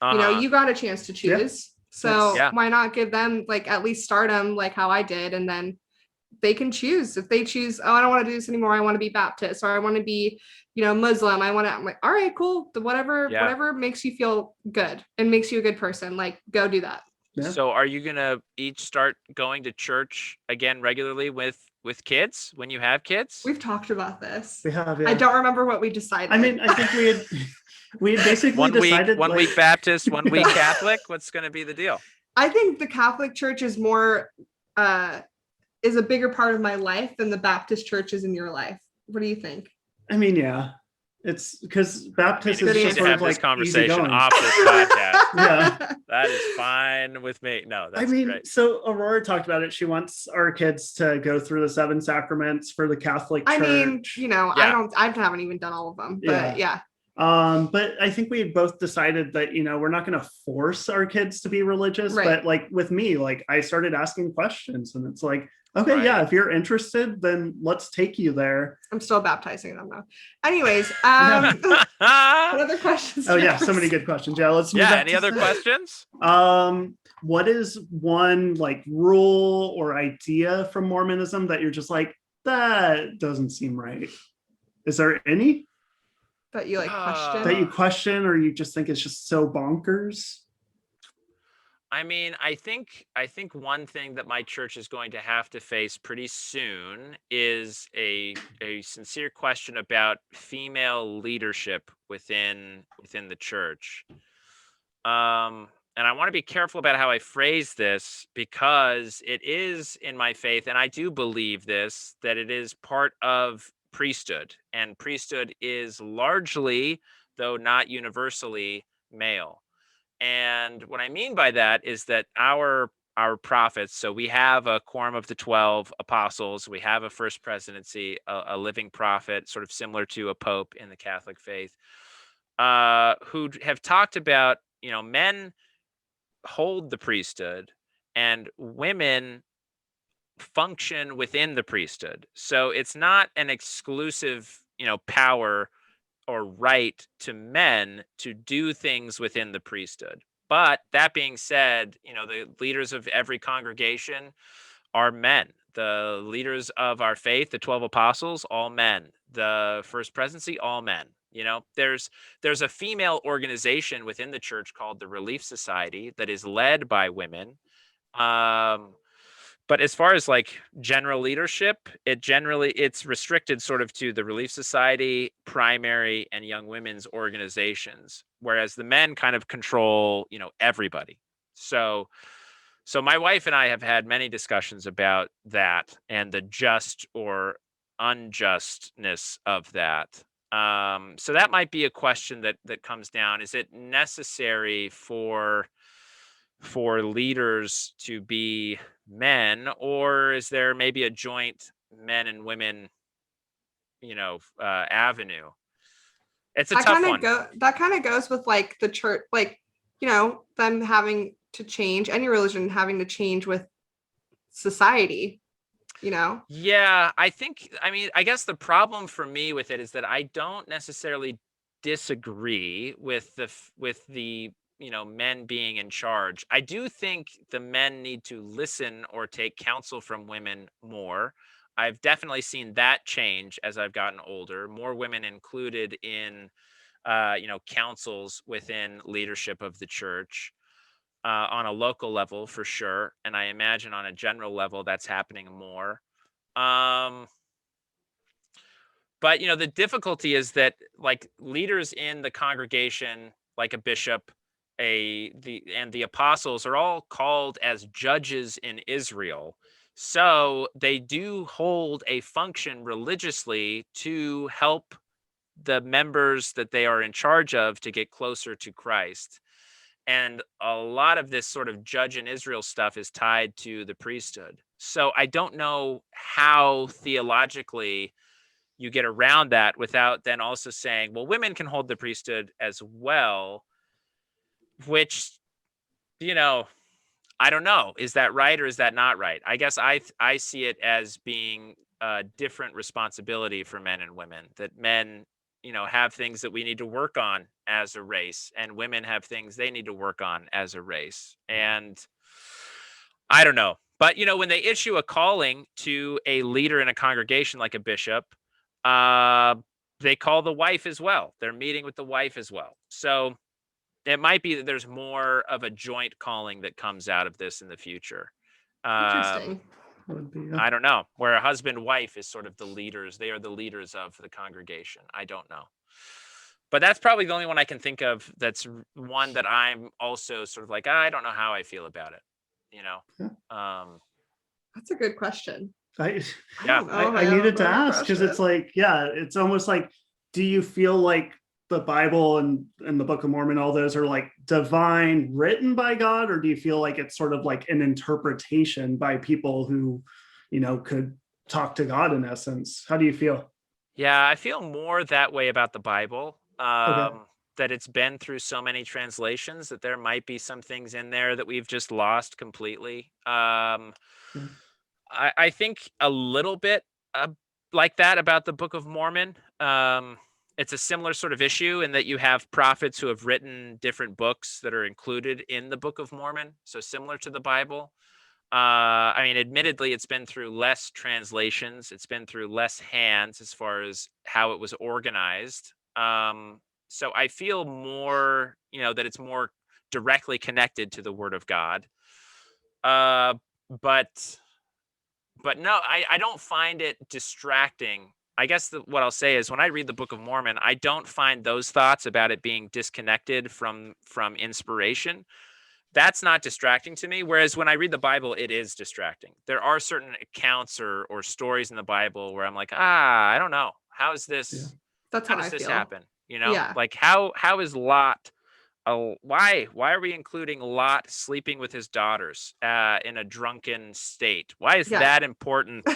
Uh-huh. You got a chance to choose. So why not give them like at least start them like how I did, and then they can choose. If they choose, oh, I don't want to do this anymore. I want to be Baptist, or I want to be, Muslim. I'm like, all right, cool. Whatever makes you feel good and makes you a good person. Like, go do that. Yeah. So are you gonna each start going to church again regularly with kids when you have kids? We've talked about this. We have, yeah. I don't remember what we decided. I mean, I think we had basically decided one week Baptist, 1 week Catholic. What's going to be the deal? I think the Catholic Church is more is a bigger part of my life than the Baptist Church is in your life. What do you think? I mean, yeah. It's because I mean, baptism if we is need just to sort have of this like conversation easygoing. off this podcast, Yeah. that is fine with me. No, I that's mean, great. so Aurora talked about it. She wants our kids to go through the 7 sacraments for the Catholic Church. I mean, you know, Yeah. I haven't even done all of them, but yeah. But I think we had both decided that, you know, we're not going to force our kids to be religious, Right. but like with me, like I started asking questions and it's like, okay, yeah, Right. if you're interested, then let's take you there. I'm still baptizing them though. Anyways, what other questions? Oh yeah, so many good questions. Yeah, let's move Yeah, back any to other sex. questions? What is one like rule or idea from Mormonism that you're just like, that doesn't seem right? Is there any that you like question? that you question or you just think it's just so bonkers? I mean, I think one thing that my church is going to have to face pretty soon is a sincere question about female leadership within the church. And I want to be careful about how I phrase this because it is in my faith, and I do believe this, that it is part of priesthood, and priesthood is largely, though not universally, male. And what I mean by that is that our prophets, so we have a quorum of the 12 apostles, we have a first presidency, a living prophet, sort of similar to a pope in the Catholic faith, who have talked about, you know, men hold the priesthood and women function within the priesthood. So it's not an exclusive, you know, power or right to men to do things within the priesthood. But that being said, you know, the leaders of every congregation are men. The leaders of our faith, the 12 apostles, all men. The first presidency, all men. You know, there's a female organization within the church called the Relief Society that is led by women. But as far as like general leadership, it's restricted sort of to the Relief Society, primary, and young women's organizations, whereas the men kind of control, you know, everybody. So my wife and I have had many discussions about that and the just or unjustness of that. So that might be a question that comes down. Is it necessary for leaders to be men, or is there maybe a joint men and women, you know, avenue? It's a tough one. That kind of goes with like the church, like, you know, them having to change, any religion having to change with society, you know? Yeah, I mean, I guess the problem for me with it is that I don't necessarily disagree with the you know, men being in charge. I do think the men need to listen or take counsel from women more. I've definitely seen that change as I've gotten older. More women included in, you know, councils within leadership of the church, on a local level for sure, and I imagine on a general level that's happening more. But you know, the difficulty is that like leaders in the congregation, like a bishop, the apostles are all called as judges in Israel. So they do hold a function religiously to help the members that they are in charge of to get closer to Christ. And a lot of this sort of judge in Israel stuff is tied to the priesthood. So I don't know how theologically you get around that without then also saying, well, women can hold the priesthood as well, which, you know, I don't know. Is that right or is that not right? I guess I see it as being a different responsibility for men and women, that men, you know, have things that we need to work on as a race, and women have things they need to work on as a race. And I don't know. But, you know, when they issue a calling to a leader in a congregation like a bishop, they call the wife as well. They're meeting with the wife as well. So it might be that there's more of a joint calling that comes out of this in the future. Interesting. I don't know, where a husband wife is sort of the leaders. They are the leaders of the congregation. I don't know. But that's probably the only one I can think of that's one that I'm also sort of like, I don't know how I feel about it, you know? Yeah. That's a good question. I Yeah. needed to ask because it's like, yeah, it's almost like do you feel like the Bible and the Book of Mormon, all those are like divine, written by God, or do you feel like it's sort of like an interpretation by people who, could talk to God in essence? How do you feel? Yeah, I feel more that way about the Bible. Okay. That it's been through so many translations that there might be some things in there that we've just lost completely. Yeah. I think a little bit like that about the Book of Mormon. It's a similar sort of issue in that you have prophets who have written different books that are included in the Book of Mormon. So similar to the Bible. I mean, admittedly, it's been through less translations. It's been through less hands as far as how it was organized. So I feel more, that it's more directly connected to the Word of God. But no, I don't find it distracting. I guess what I'll say is when I read the Book of Mormon, I don't find those thoughts about it being disconnected from inspiration. That's not distracting to me. Whereas when I read the Bible, it is distracting. There are certain accounts or stories in the Bible where I'm like, I don't know. How is this? Yeah. That's How how does I this feel. happen? Yeah. Like how is Lot? Why are we including Lot sleeping with his daughters in a drunken state? Why is Yeah. that important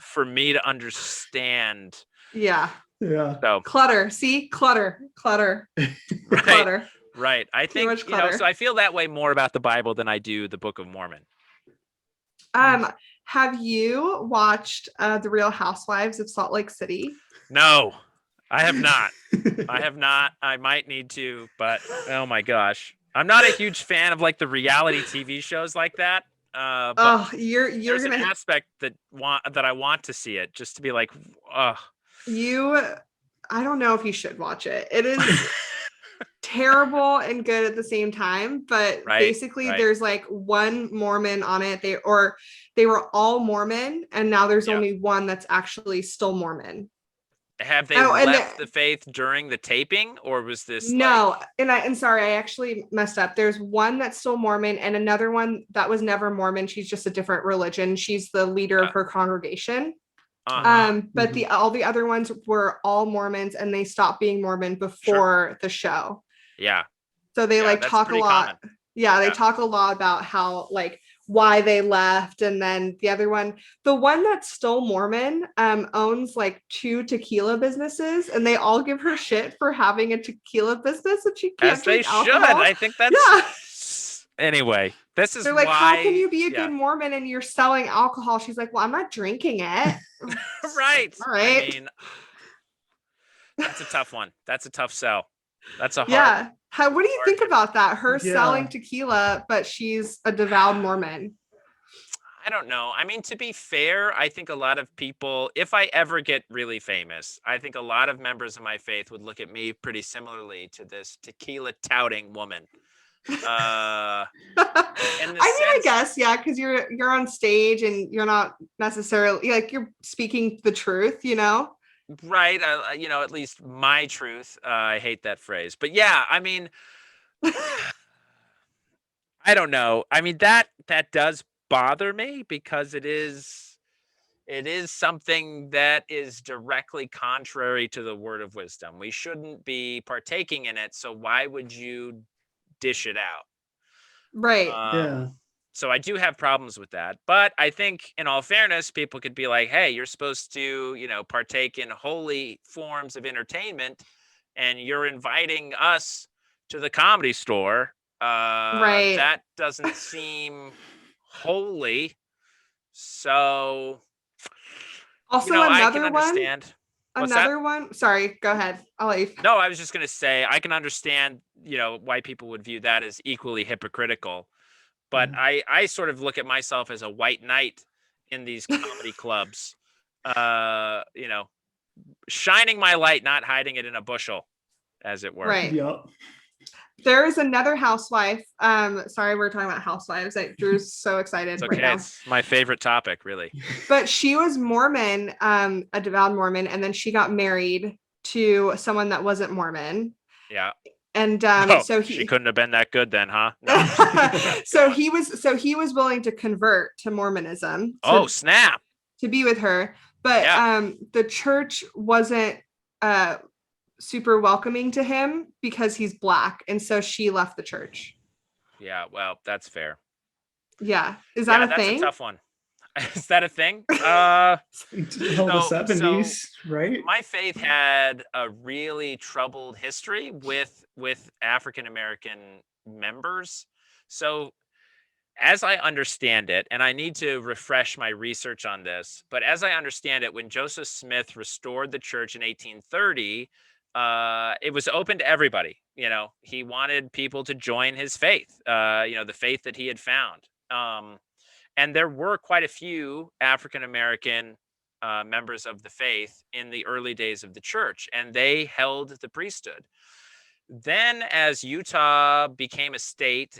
for me to understand? Yeah. Yeah. So Clutter. See? Clutter. right. Clutter. Right. I Too think, much clutter. so I feel that way more about the Bible than I do the Book of Mormon. Have you watched The Real Housewives of Salt Lake City? No, I have not. I have not. I might need to, but oh my gosh. I'm not a huge fan of like the reality TV shows like that. But you're there's gonna an aspect that I want to see it just to be like, I don't know if you should watch it. It is terrible and good at the same time, but basically there's like one Mormon on it. They were all Mormon, and now there's only one that's actually still Mormon. Have they left the faith during the taping, or was this no? And sorry, I actually messed up. There's one that's still Mormon and another one that was never Mormon. She's just a different religion. She's the leader of her congregation. But all the other ones were all Mormons, and they stopped being Mormon before the show. Yeah. So they talk a lot. Common. Yeah, they talk a lot about how why they left. And then the one that's still Mormon, owns 2 tequila businesses, and they all give her shit for having a tequila business and she can't drink alcohol. I think that's Anyway, this is they're like, how can you be a good Mormon and you're selling alcohol? She's like, well, I'm not drinking it. Right. All right. I mean, that's a tough one. That's a tough sell. That's a hard. What do you think about that? Her selling tequila, but she's a devout Mormon. I don't know. I mean, to be fair, I think a lot of people, if I ever get really famous, I think a lot of members of my faith would look at me pretty similarly to this tequila touting woman. I guess, because you're on stage and you're not necessarily you're speaking the truth, Right. At least my truth. I hate that phrase, but yeah, I mean, I don't know. I mean, that does bother me because it is something that is directly contrary to the word of wisdom. We shouldn't be partaking in it. So why would you dish it out? Right. So I do have problems with that, but I think in all fairness, people could be like, hey, you're supposed to, partake in holy forms of entertainment, and you're inviting us to the Comedy Store. Right. That doesn't seem holy. So also I can understand. Another one. Sorry, go ahead. I'll leave. No, I was just going to say, I can understand, why people would view that as equally hypocritical. But I sort of look at myself as a white knight in these comedy clubs, shining my light, not hiding it in a bushel, as it were. Right. Yep. There is another housewife. Sorry, we're talking about housewives. Drew's so excited. It's okay. Right now. It's my favorite topic, really. But she was Mormon, a devout Mormon, and then she got married to someone that wasn't Mormon. Yeah. And so she couldn't have been that good then, huh? No. so he was willing to convert to Mormonism. Snap. To be with her, but the church wasn't super welcoming to him because he's Black. And so she left the church. Yeah, well, that's fair. Yeah. Is that a that's thing? a tough one. Is that a thing? Until the 70s, right? My faith had a really troubled history with African American members. So as I understand it, and I need to refresh my research on this, but as I understand it, when Joseph Smith restored the church in 1830, it was open to everybody. He wanted people to join his faith, the faith that he had found. And there were quite a few African American members of the faith in the early days of the church, and they held the priesthood. Then as Utah became a state,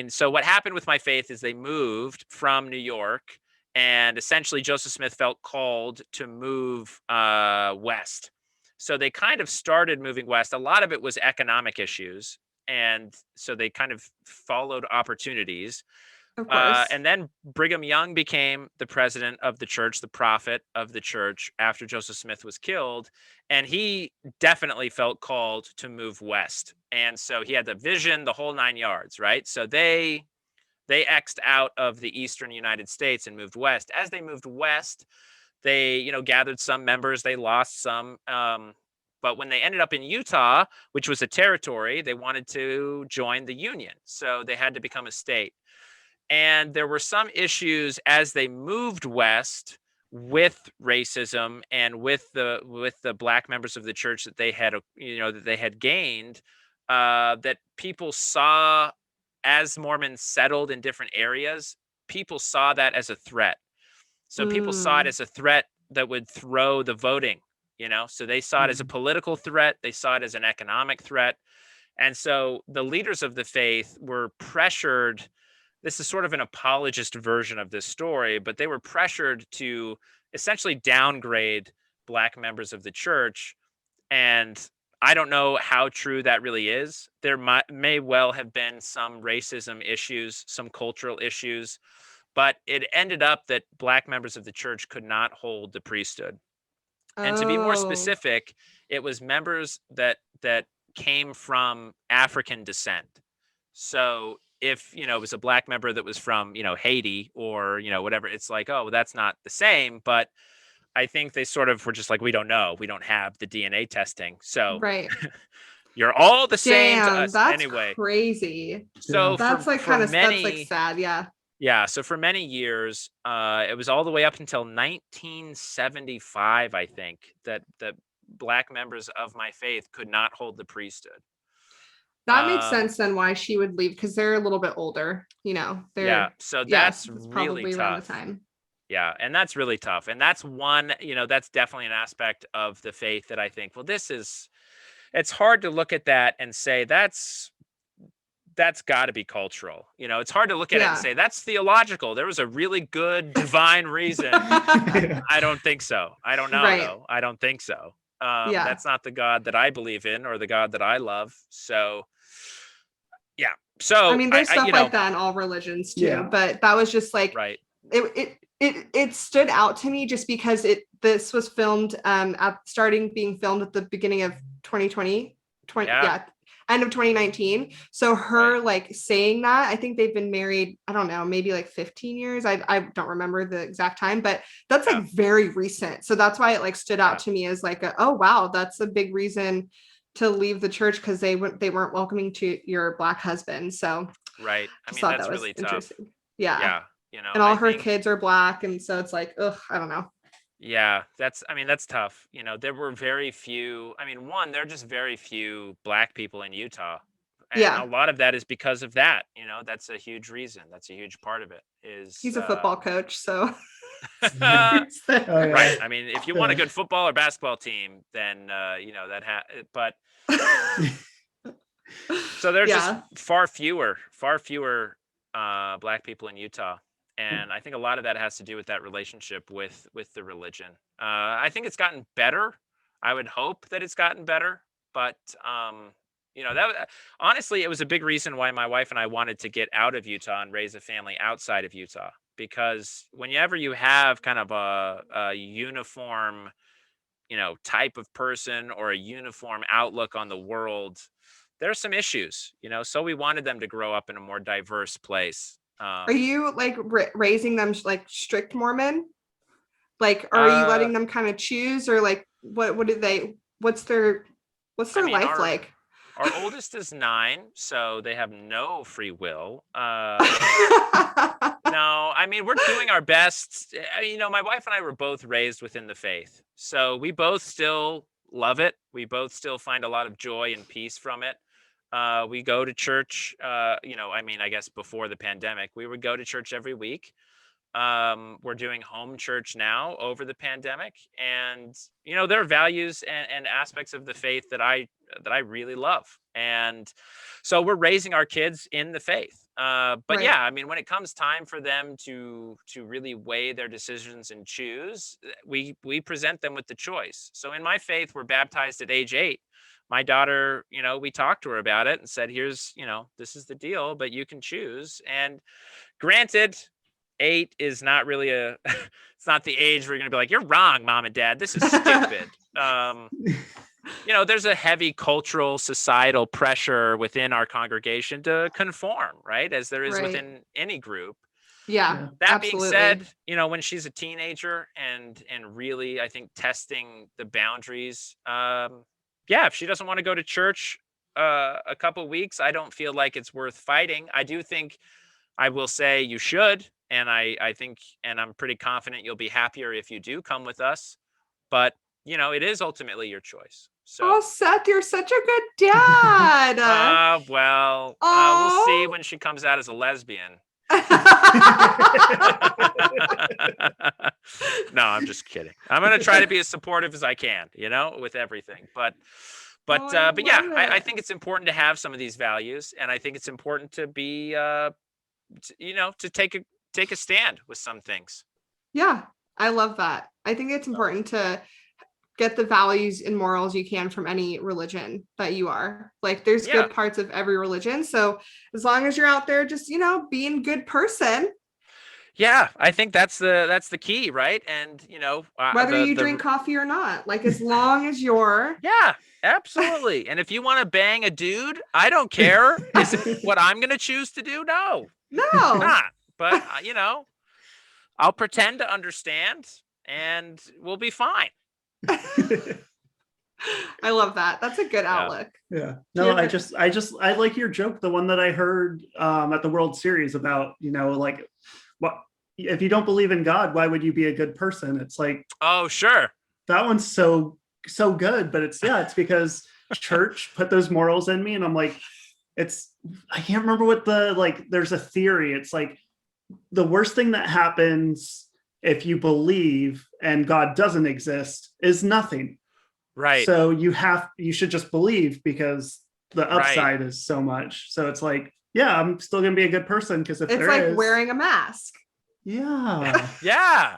so what happened with my faith is they moved from New York, and essentially Joseph Smith felt called to move west. So they kind of started moving west. A lot of it was economic issues, and so they kind of followed opportunities. Of course. And then Brigham Young became the president of the church, the prophet of the church, after Joseph Smith was killed. And he definitely felt called to move west. And so he had the vision, the whole 9 yards, right? So they X'd out of the eastern United States and moved west. As they moved west, they, gathered some members, they lost some. But when they ended up in Utah, which was a territory, they wanted to join the Union. So they had to become a state. And there were some issues as they moved west with racism and with the Black members of the church that they had gained, that people saw as Mormons settled in different areas. People saw that as a threat. So people saw it as a threat that would throw the voting. So they saw it as a political threat. They saw it as an economic threat. And so the leaders of the faith were pressured. This is sort of an apologist version of this story, but they were pressured to essentially downgrade Black members of the church. And I don't know how true that really is. There may well have been some racism issues, some cultural issues, but it ended up that Black members of the church could not hold the priesthood. And to be more specific, it was members that came from African descent. So if, it was a Black member that was from, Haiti or, whatever, it's like, oh, that's not the same. But I think they sort of were just like, we don't know. We don't have the DNA testing. So right. You're all the same to us that's anyway. Crazy. So that's for, like for kind of many, that's like sad. Yeah. Yeah. So for many years, it was all the way up until 1975, I think, that Black members of my faith could not hold the priesthood. That makes sense then why she would leave, because they're a little bit older, So that's really probably tough. around the time. Yeah, and that's really tough. And that's one, that's definitely an aspect of the faith that I think, well, it's hard to look at that and say that's got to be cultural. It's hard to look at it and say that's theological. There was a really good divine reason. I don't think so. I don't know though. I don't think so. That's not the God that I believe in or the God that I love. So yeah. So I mean, there's stuff like that in all religions too, but that was just like, it stood out to me just because this was filmed being filmed at the beginning of 2020, end of 2019. So her like saying that, I think they've been married, I don't know, maybe like 15 years. I don't remember the exact time, but that's like very recent. So that's why it like stood out to me as like, oh wow, that's a big reason to leave the church, because they weren't welcoming to your Black husband. So I mean, that's really tough. Yeah. And all her kids are Black, and so it's like, ugh, I don't know. Yeah, that's tough. There were very few. I mean, there are just very few Black people in Utah. And a lot of that is because of that. That's a huge reason. That's a huge part of it. He's a football coach, so. Right. I mean, if you want a good football or basketball team, then but so there's just far fewer Black people in Utah. And I think a lot of that has to do with that relationship with the religion. I think it's gotten better. I would hope that it's gotten better. But, honestly, it was a big reason why my wife and I wanted to get out of Utah and raise a family outside of Utah. Because whenever you have kind of a uniform, type of person or a uniform outlook on the world. There's some issues, so we wanted them to grow up in a more diverse place. Are you like raising them like strict Mormon? Like, are you letting them kind of choose, or like what do they? What's their life like? Our oldest is 9, so they have no free will. No, I mean, we're doing our best. My wife and I were both raised within the faith, so we both still love it. We both still find a lot of joy and peace from it. We go to church, I guess before the pandemic, we would go to church every week. We're doing home church now over the pandemic, and there are values and aspects of the faith that I really love, and so we're raising our kids in the faith. But Right. yeah, I mean, when it comes time for them to really weigh their decisions and choose, we present them with the choice. So in my faith, we're baptized at age 8. My daughter, we talked to her about it and said, here's, this is the deal, but you can choose. And granted, 8 is not really it's not the age where you're gonna be like, you're wrong, mom and dad, this is stupid. There's a heavy cultural, societal pressure within our congregation to conform, right? As there is Right. within any group. Yeah. That absolutely. being said, when she's a teenager and really, I think, testing the boundaries, if she doesn't want to go to church a couple weeks, I don't feel like it's worth fighting. I do think, I will say, you should, and I think, and I'm pretty confident you'll be happier if you do come with us. But it is ultimately your choice. So, Oh, Seth, you're such a good dad. we'll see when she comes out as a lesbian. No, I'm just kidding. I'm gonna try to be as supportive as I can, with everything. But yeah, I think it's important to have some of these values, and I think it's important to be, to take a stand with some things. Yeah, I love that. I think it's important to get the values and morals you can from any religion that you are. Like, there's good parts of every religion. So as long as you're out there just, being a good person. Yeah, I think that's the key, right? And whether you drink coffee or not, like, as long as you're yeah, absolutely. And if you want to bang a dude, I don't care. Is it what I'm gonna choose to do? No, not. But I'll pretend to understand, and we'll be fine. I love that. That's a good outlook. Yeah. No, I like your joke, the one that I heard at the World Series about, like, what if you don't believe in God, why would you be a good person? It's like, oh, sure. That one's so good, but it's because church put those morals in me, and I'm like, I can't remember what there's a theory. It's like the worst thing that happens if you believe and God doesn't exist is nothing. Right. So you should just believe, because the upside is so much. So it's like, yeah, I'm still going to be a good person, because if it's like wearing a mask. Yeah. Yeah.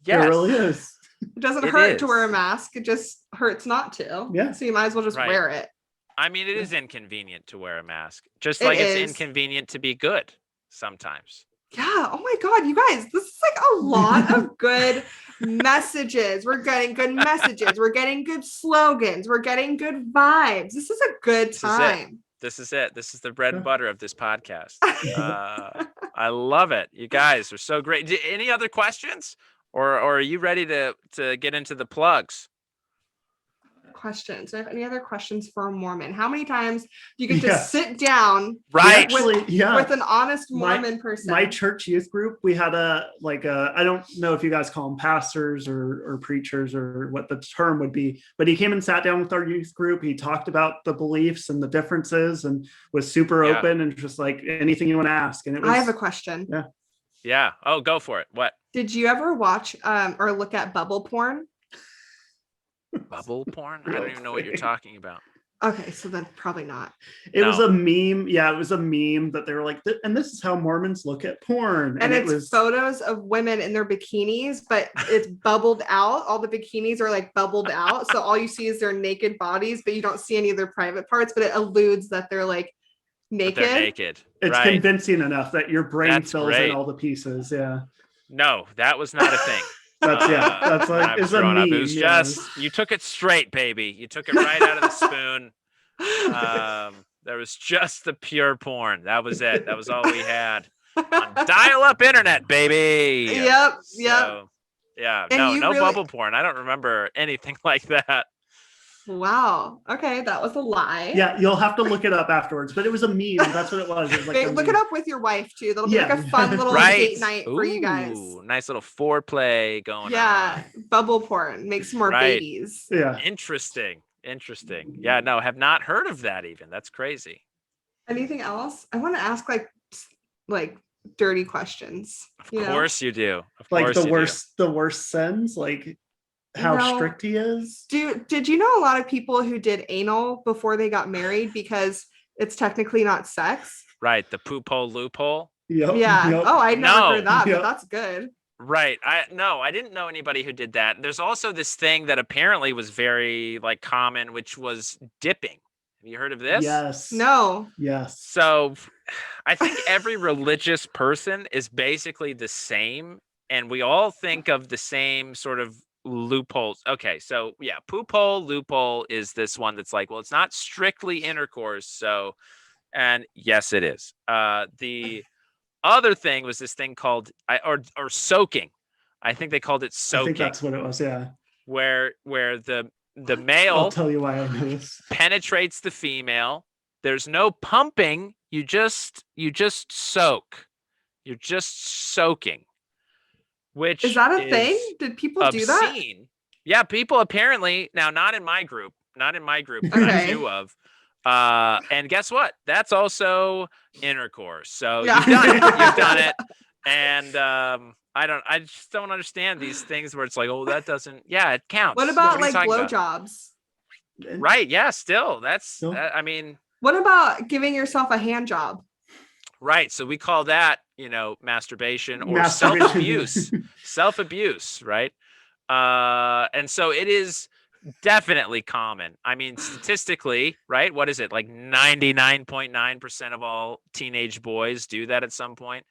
Yes. It really is. It doesn't hurt to wear a mask. It just hurts not to. Yeah. So you might as well just wear it. I mean, it is inconvenient to wear a mask, just like it's inconvenient to be good sometimes. Yeah. Oh my God, you guys, this is like a lot of good messages. We're getting good messages. We're getting good slogans. We're getting good vibes. This is a good time. This is it. This is the bread and butter of this podcast. I love it. You guys are so great. Any other questions, or are you ready to get into the plugs? Questions. Do I have any other questions for a Mormon? How many times do you get to sit down with an honest Mormon person? My church youth group, we had I don't know if you guys call them pastors or preachers or what the term would be, but he came and sat down with our youth group. He talked about the beliefs and the differences, and was super open, and just like, anything you want to ask. And I have a question. Yeah. Oh, go for it. What? Did you ever watch or look at bubble porn? Bubble porn? I don't even know what you're talking about. Okay, so then probably not. It was a meme. Yeah, it was a meme that they were like, and this is how Mormons look at porn. And it's photos of women in their bikinis, but it's bubbled out. All the bikinis are like bubbled out. So all you see is their naked bodies, but you don't see any of their private parts, but it alludes that they're like naked. But they're naked. It's convincing enough that your brain fills in all the pieces. Yeah. No, that was not a thing. That's when like I was it's a growing meme. up. It was just you took it straight, baby. You took it right out of the spoon. There was just the pure porn. That was it. That was all we had on dial-up internet, baby. Yep. So, yeah, And you no really- bubble porn. I don't remember anything like that. Wow. Okay, that was a lie. Yeah, you'll have to look it up afterwards, but it was a meme. That's what it was. It was like Look it up with your wife too. That'll be like Yeah. a fun little Right. date night for you guys. Ooh, nice little foreplay going on. Yeah, bubble porn. Make some more Right. babies. Yeah. Interesting. Yeah, no, have not heard of that even. That's crazy. Anything else? I want to ask like dirty questions. Of course you do. Of Like course the you do. worst sins, like how No. strict he is. Did you know a lot of people who did anal before they got married because it's technically not sex? Right, the poop hole loophole. Yep. Yeah. Yep. Oh, I'd never No. heard that, Yep. but that's good. Right. I didn't know anybody who did that. There's also this thing that apparently was very like common, which was dipping. Have you heard of this? Yes. No. Yes. So I think every religious person is basically the same, and we all think of the same sort of loopholes. Okay, so yeah, poop hole loophole is this one that's like, well, it's not strictly intercourse, so, and yes, it is. The other thing was this thing called or soaking. I think they called it I soaking, think that's what it was. Yeah. where the I'll male tell you why I know this. penetrates the female. There's no pumping. You just soak. You're just soaking. Which Is that a thing? Did people do that? obscene. Yeah, people apparently, now not in my group that I Okay. knew of. And guess what? That's also intercourse. So Yeah. you've done it. And I just don't understand these things where it's like, oh, that doesn't, yeah, it counts. What about are you like talking about? blowjobs? Right. Yeah. Still, that's, No. I mean, What about giving yourself a hand job? right. So we call that, masturbation or Masturbation. self-abuse, right? And so it is definitely common. I mean, statistically, right? What is it? Like 99.9% of all teenage boys do that at some point.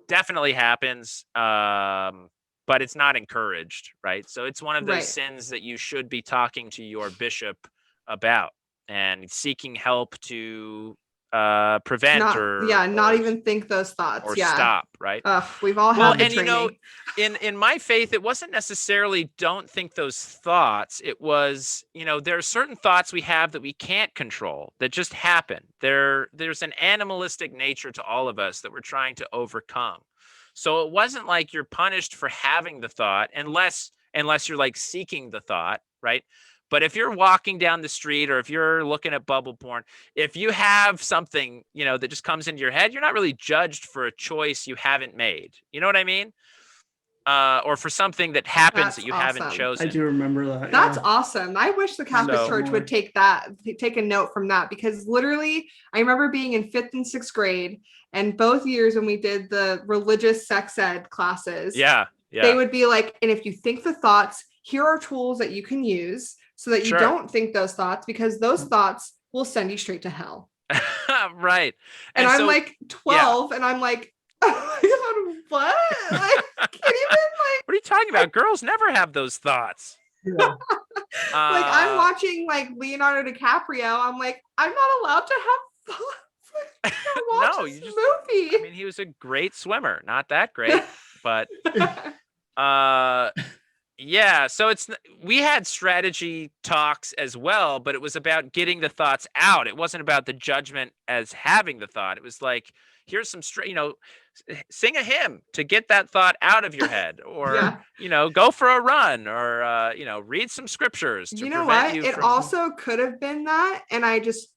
Definitely happens. But it's not encouraged, right? So it's one of those Right. sins that you should be talking to your bishop about and seeking help to prevent not even think those thoughts. or Yeah. stop, right? We've all Well, had the and training. in my faith, it wasn't necessarily don't think those thoughts. It was, there are certain thoughts we have that we can't control that just happen. There's an animalistic nature to all of us that we're trying to overcome. So it wasn't like you're punished for having the thought unless you're like seeking the thought, right? But if you're walking down the street or if you're looking at bubble porn, if you have something, that just comes into your head, you're not really judged for a choice you haven't made. You know what I mean? Or for something that happens That's that you haven't awesome. chosen. I do remember that. That's yeah. awesome. I wish the Catholic So- Church would take a note from that, because literally I remember being in 5th and 6th grade, and both years when we did the religious sex ed classes, Yeah. they would be like, and if you think the thoughts, here are tools that you can use so that you Sure. don't think those thoughts, because those thoughts will send you straight to hell. Right. And I'm so- like 12 and I'm like, oh my God, what? Like, can't even what are you talking about? Girls never have those thoughts. Yeah. like I'm watching like Leonardo DiCaprio. I'm like, I'm not allowed to have thoughts. Like, I can't watch No, this you just- movie. I mean, he was a great swimmer. Not that great, but yeah. So we had strategy talks as well, but it was about getting the thoughts out. It wasn't about the judgment as having the thought. It was like, here's some sing a hymn to get that thought out of your head, or Yeah. go for a run, or read some scriptures to You know prevent what? you It from also could have been that, and I just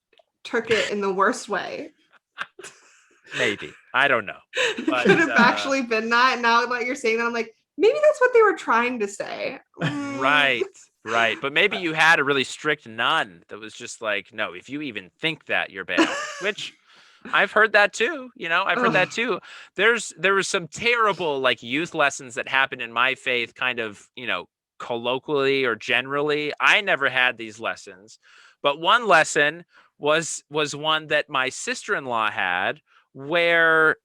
took it in the worst way. maybe, I don't know. But, Could have actually been that. And now that you're saying that, I'm like, maybe that's what they were trying to say. Right. But maybe you had a really strict nun that was just like, no, if you even think that, you're bad. Which I've heard that too. I've heard that too. There was some terrible like youth lessons that happened in my faith, kind of, colloquially or generally. I never had these lessons, but one lesson was one that my sister-in-law had, where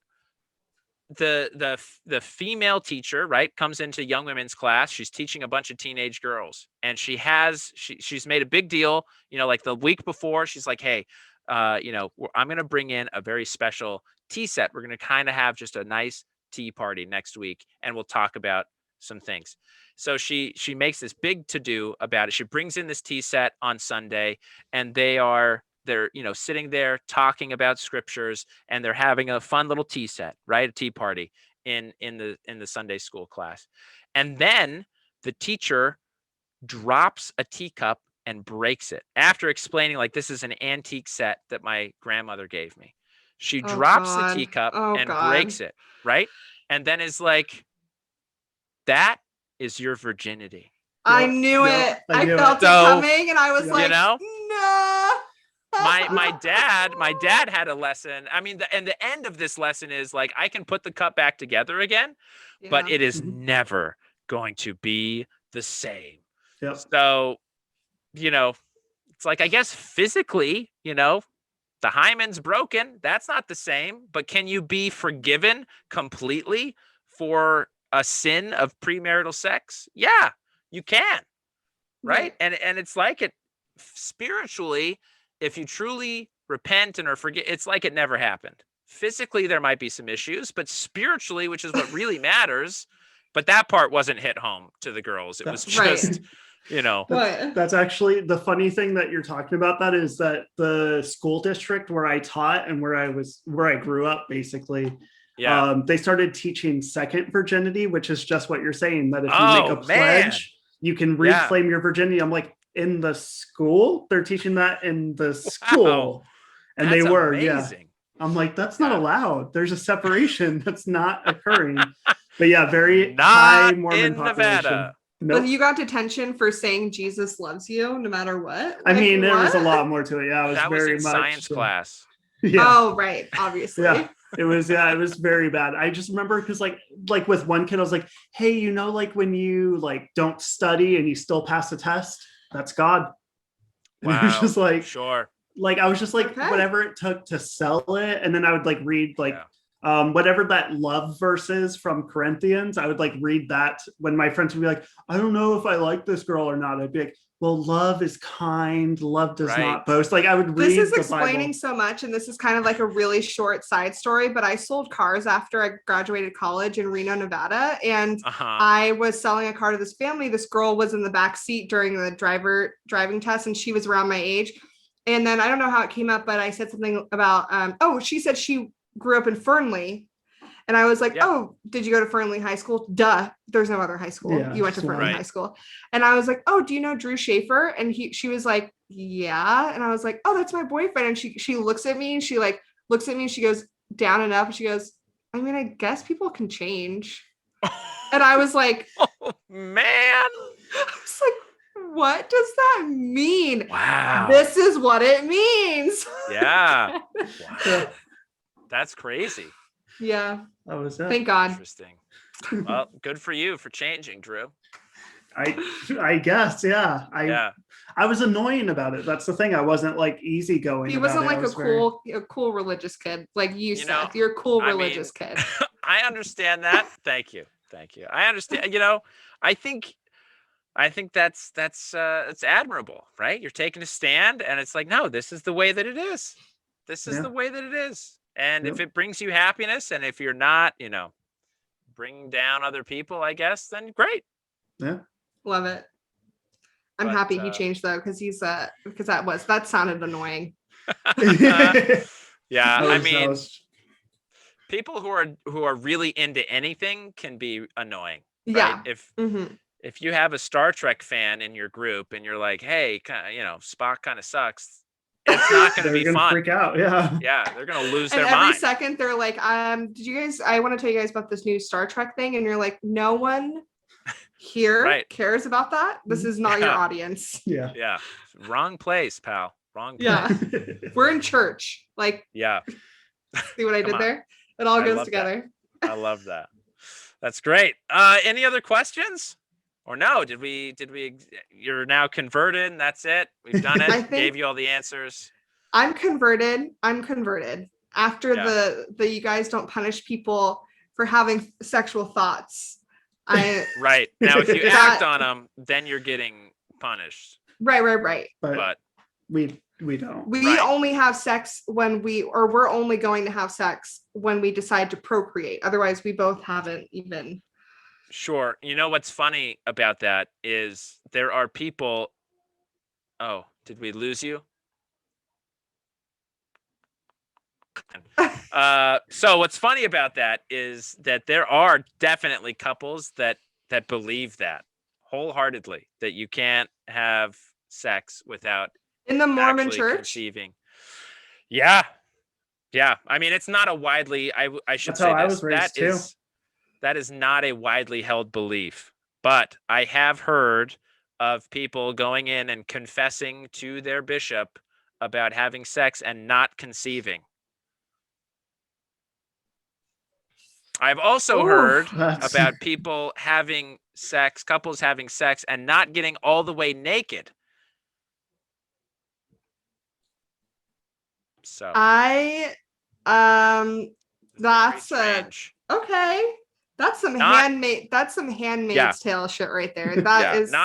the female teacher, right, comes into young women's class. She's teaching a bunch of teenage girls, and she's made a big deal, like the week before. She's like, hey, I'm going to bring in a very special tea set. We're going to kind of have just a nice tea party next week, and we'll talk about some things. So she makes this big to-do about it. She brings in this tea set on Sunday, and they're sitting there talking about scriptures, and they're having a fun little tea set, right? A tea party in the Sunday school class. And then the teacher drops a teacup and breaks it after explaining, like, this is an antique set that my grandmother gave me. She drops the teacup and breaks it, right? And then is like, that is your virginity. I knew it. I felt it coming, and I was like, no. my dad had a lesson. I mean, and the end of this lesson is like, I can put the cup back together again, but it is never going to be the same. Yep. So, it's like, I guess physically, the hymen's broken. That's not the same. But can you be forgiven completely for a sin of premarital sex? Yeah, you can. Right. And it's like it spiritually, if you truly repent and are forget, it's like it never happened. Physically, there might be some issues, but spiritually, which is what really matters. But that part wasn't hit home to the girls. It was just, That's actually the funny thing that you're talking about. That is that the school district where I taught and where I grew up, basically, they started teaching second virginity, which is just what you're saying, that if you make a pledge, you can reclaim your virginity. I'm like, in the school? They're teaching that in the school. And they were, amazing. I'm like, that's not allowed. There's a separation that's not occurring. But yeah, very high Mormon in population. Nevada. Nope. But you got detention for saying Jesus loves you no matter what? I mean, there was a lot more to it. Yeah, it was that very was in much science class. Yeah. Oh, right. Obviously. Yeah. It was very bad. I just remember because like with one kid, I was like, hey, like when you like don't study and you still pass the test, that's God. And wow. it was just like, sure. Like I was just like, whatever it took to sell it. And then I would like read whatever that love verse is from Corinthians. I would like read that when my friends would be like, I don't know if I like this girl or not. I'd be like, well, love is kind, love does not boast. Like I would read. This is explaining so much, and this is kind of like a really short side story, but I sold cars after I graduated college in Reno, Nevada, and I was selling a car to this family. This girl was in the back seat during the driving test, and she was around my age. And then I don't know how it came up, but I said something about, she said she grew up in Fernley. And I was like, oh, did you go to Fernley High School? Duh. There's no other high school. Yeah, you went to Fernley High School. And I was like, oh, do you know Drew Shafer? And she was like, yeah. And I was like, oh, that's my boyfriend. And she looks at me and she like looks at me and she goes down and up. And she goes, I mean, I guess people can change. And I was like, oh, man. I was like, what does that mean? Wow. This is what it means. Yeah. Wow. That's crazy. Yeah. That was it. Thank God. Interesting. Well, good for you for changing, Drew. I guess, yeah. I was annoying about it. That's the thing. I wasn't like easygoing. He wasn't like a cool religious kid. Like you said, you're a cool religious kid. I understand that. Thank you. I understand. I think that's it's admirable, right? You're taking a stand, and it's like, no, this is the way that it is. This is the way that it is. And if it brings you happiness, and if you're not, bringing down other people, I guess, then great. Yeah. Love it. I'm happy he changed though, because that sounded annoying. Yeah. I mean, people who are really into anything can be annoying. Right? Yeah. If you have a Star Trek fan in your group and you're like, hey, Spock kind of sucks, it's not going to be fun. Freak out. Yeah, they're going to lose and their mind. Every second they're like, I want to tell you guys about this new Star Trek thing, and you're like, no one here cares about that. This is not your audience. Yeah. Wrong place, pal. Wrong place. Yeah. We're in church. Like, yeah. See what I did there? It all goes together. I love that. That's great. Any other questions? Or no, did we, you're now converted and that's it. We've done it. Gave you all the answers. I'm converted. After the you guys don't punish people for having sexual thoughts. Right. Now, if you act on them, then you're getting punished. Right. But we don't. We only have sex when we're only going to have sex when we decide to procreate. Otherwise, we both haven't even. Sure. You know what's funny about that is there are people. Oh, did we lose you? So what's funny about that is that there are definitely couples that believe that wholeheartedly, that you can't have sex without In the Mormon actually church? conceiving. Yeah. I mean, it's not a widely. I should That's say how I this. was raised too. That is not a widely held belief, but I have heard of people going in and confessing to their bishop about having sex and not conceiving. I've also heard about people having sex, couples having sex and not getting all the way naked. So that's okay. That's some Handmaid's Tale shit right there. That is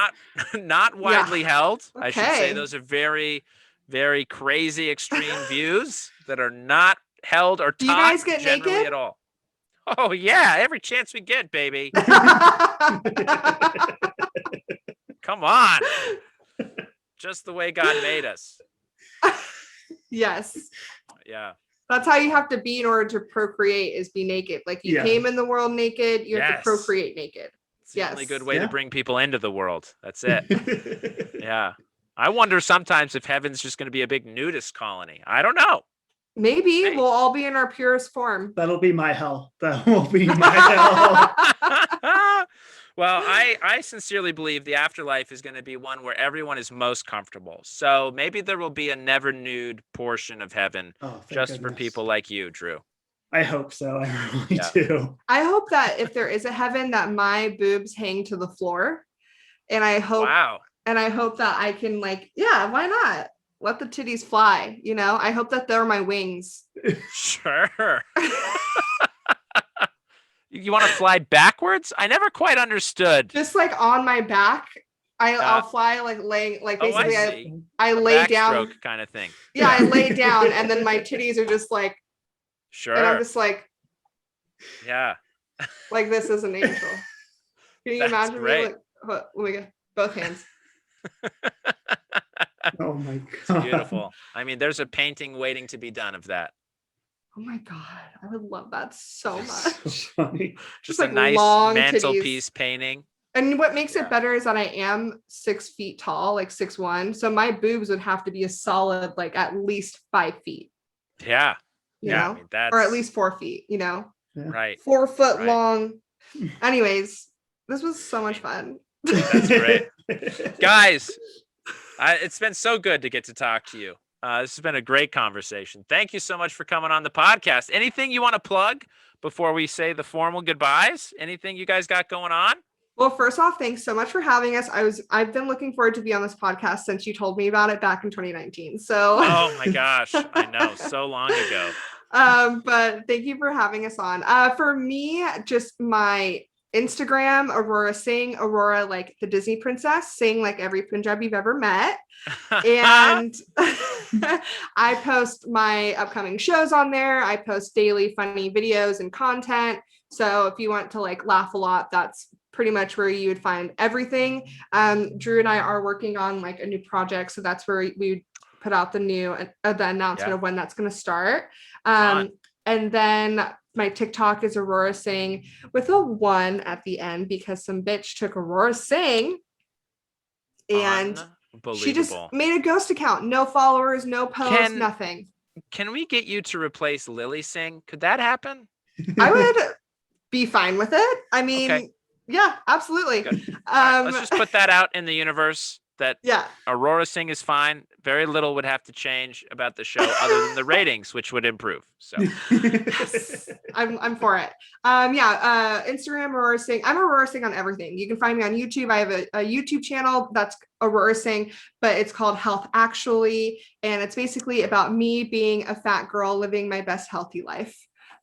not widely held. Okay. I should say those are very, very crazy extreme views that are not held or taught Do you guys get generally naked? at all. Oh yeah, every chance we get, baby. Come on. Just the way God made us. Yes. Yeah. That's how you have to be in order to procreate, is be naked. Like you came in the world naked, you have to procreate naked. It's the only good way to bring people into the world. That's it. Yeah. I wonder sometimes if heaven's just going to be a big nudist colony. I don't know. Maybe we'll all be in our purest form. That'll be my hell. That will be my hell. Well, I sincerely believe the afterlife is going to be one where everyone is most comfortable. So maybe there will be a never nude portion of heaven just for people like you, Drew. I hope so. I really do. I hope that if there is a heaven, that my boobs hang to the floor. And I hope that I can why not? Let the titties fly, I hope that they're my wings. Sure. You want to fly backwards? I never quite understood. Just on my back, I'll fly basically I lay down kind of thing. Yeah, I lay down and then my titties are just sure. And I'm just yeah. This is an angel. Can you imagine great. me? Let me get both hands. Oh my God. It's beautiful. I mean, there's a painting waiting to be done of that. Oh my God. I would love that so much. So funny. Just a nice mantelpiece painting. And what makes it better is that I am 6 feet tall, 6'1". So my boobs would have to be a solid, at least 5 feet. Yeah. You know? I mean, or at least 4 feet, Right. 4 foot long. Anyways, this was so much fun. That's great. Guys, it's been so good to get to talk to you. This has been a great conversation. Thank you so much for coming on the podcast. Anything you want to plug before we say the formal goodbyes? Anything you guys got going on? Well, first off, thanks so much for having us. I've been looking forward to be on this podcast since you told me about it back in 2019. So oh my gosh, I know, so long ago. But thank you for having us on. For me, just my Instagram, Aurora Singh, Aurora like the Disney princess, sing like every Punjabi you've ever met. And I post my upcoming shows on there. I post daily funny videos and content. So if you want to laugh a lot, that's pretty much where you would find everything. Drew and I are working on a new project. So that's where we would put out the announcement of when that's going to start. And then my TikTok is Aurora Singh with a 1 at the end because some bitch took Aurora Singh and she just made a ghost account. No followers, no posts, nothing. Can we get you to replace Lily Singh? Could that happen? I would be fine with it. I mean, yeah, absolutely. Right, let's just put that out in the universe that Aurora Singh is fine. Very little would have to change about the show other than the ratings, which would improve. So yes, I'm for it. Instagram, Aurora Singh. I'm Aurora Singh on everything. You can find me on YouTube. I have a YouTube channel that's Aurora Singh, but it's called Health Actually. And it's basically about me being a fat girl living my best healthy life.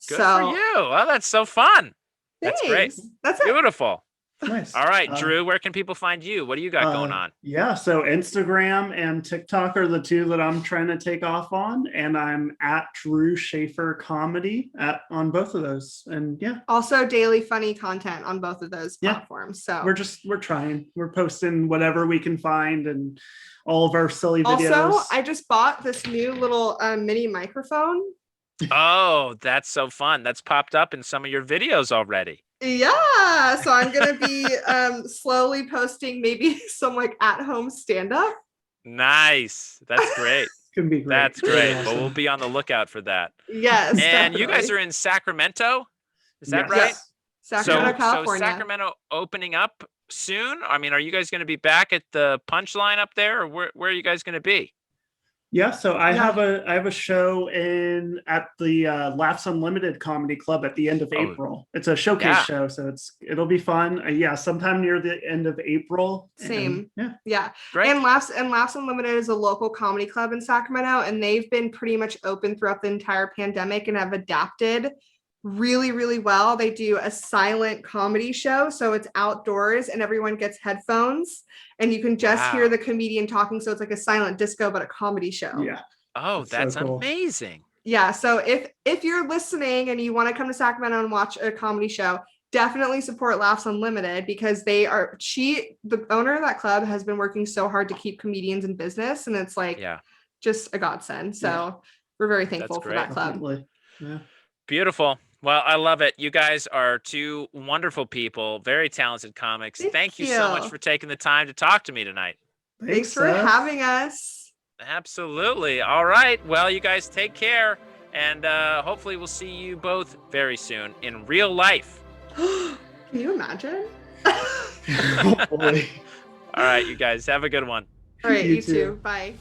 Good for you. Well, that's so fun. That's great. Thanks. That's it. Beautiful. Nice. All right, Drew, where can people find you? What do you got going on? Yeah, so Instagram and TikTok are the two that I'm trying to take off on, and I'm at Drew Shafer Comedy on both of those. And yeah, Also daily funny content on both of those Yeah. platforms. So we're trying. We're posting whatever we can find and all of our silly videos. also, I just bought this new little mini microphone. Oh, that's so fun. That's popped up in some of your videos already. Yeah, so I'm gonna be slowly posting maybe some like at-home stand-up. Nice. That's great. It's gonna be great. That's great. Awesome. Well, we'll be on the lookout for that. Yes, And you guys definitely. are in Sacramento? Is that Yes. right? Yes. Sacramento, So California. Sacramento opening up soon? I mean, are you guys going to be back at the Punchline up there, or where are you guys going to be? Yeah, so I have a show at the Laughs Unlimited Comedy Club at the end of April. It's a showcase show, so it'll be fun. Yeah, sometime near the end of April. Same. And, Yeah. Great. And Laughs Unlimited is a local comedy club in Sacramento, and they've been pretty much open throughout the entire pandemic and have adapted really, really well. They do a silent comedy show, so it's outdoors and everyone gets headphones and you can just hear the comedian talking. So it's like a silent disco, but a comedy show. yeah. Oh, that's so cool. amazing. Yeah. So if you're listening and you want to come to Sacramento and watch a comedy show, definitely support Laughs Unlimited because the owner of that club has been working so hard to keep comedians in business, and it's like just a godsend. So we're very thankful for that club. Definitely. Yeah. Beautiful. Well, I love it. You guys are two wonderful people, very talented comics. Thank you so much for taking the time to talk to me tonight. Thanks for Seth. having us. Absolutely. All right. Well, you guys take care, and hopefully we'll see you both very soon in real life. Can you imagine? Hopefully. All right, you guys have a good one. All right, You you too. too. Bye.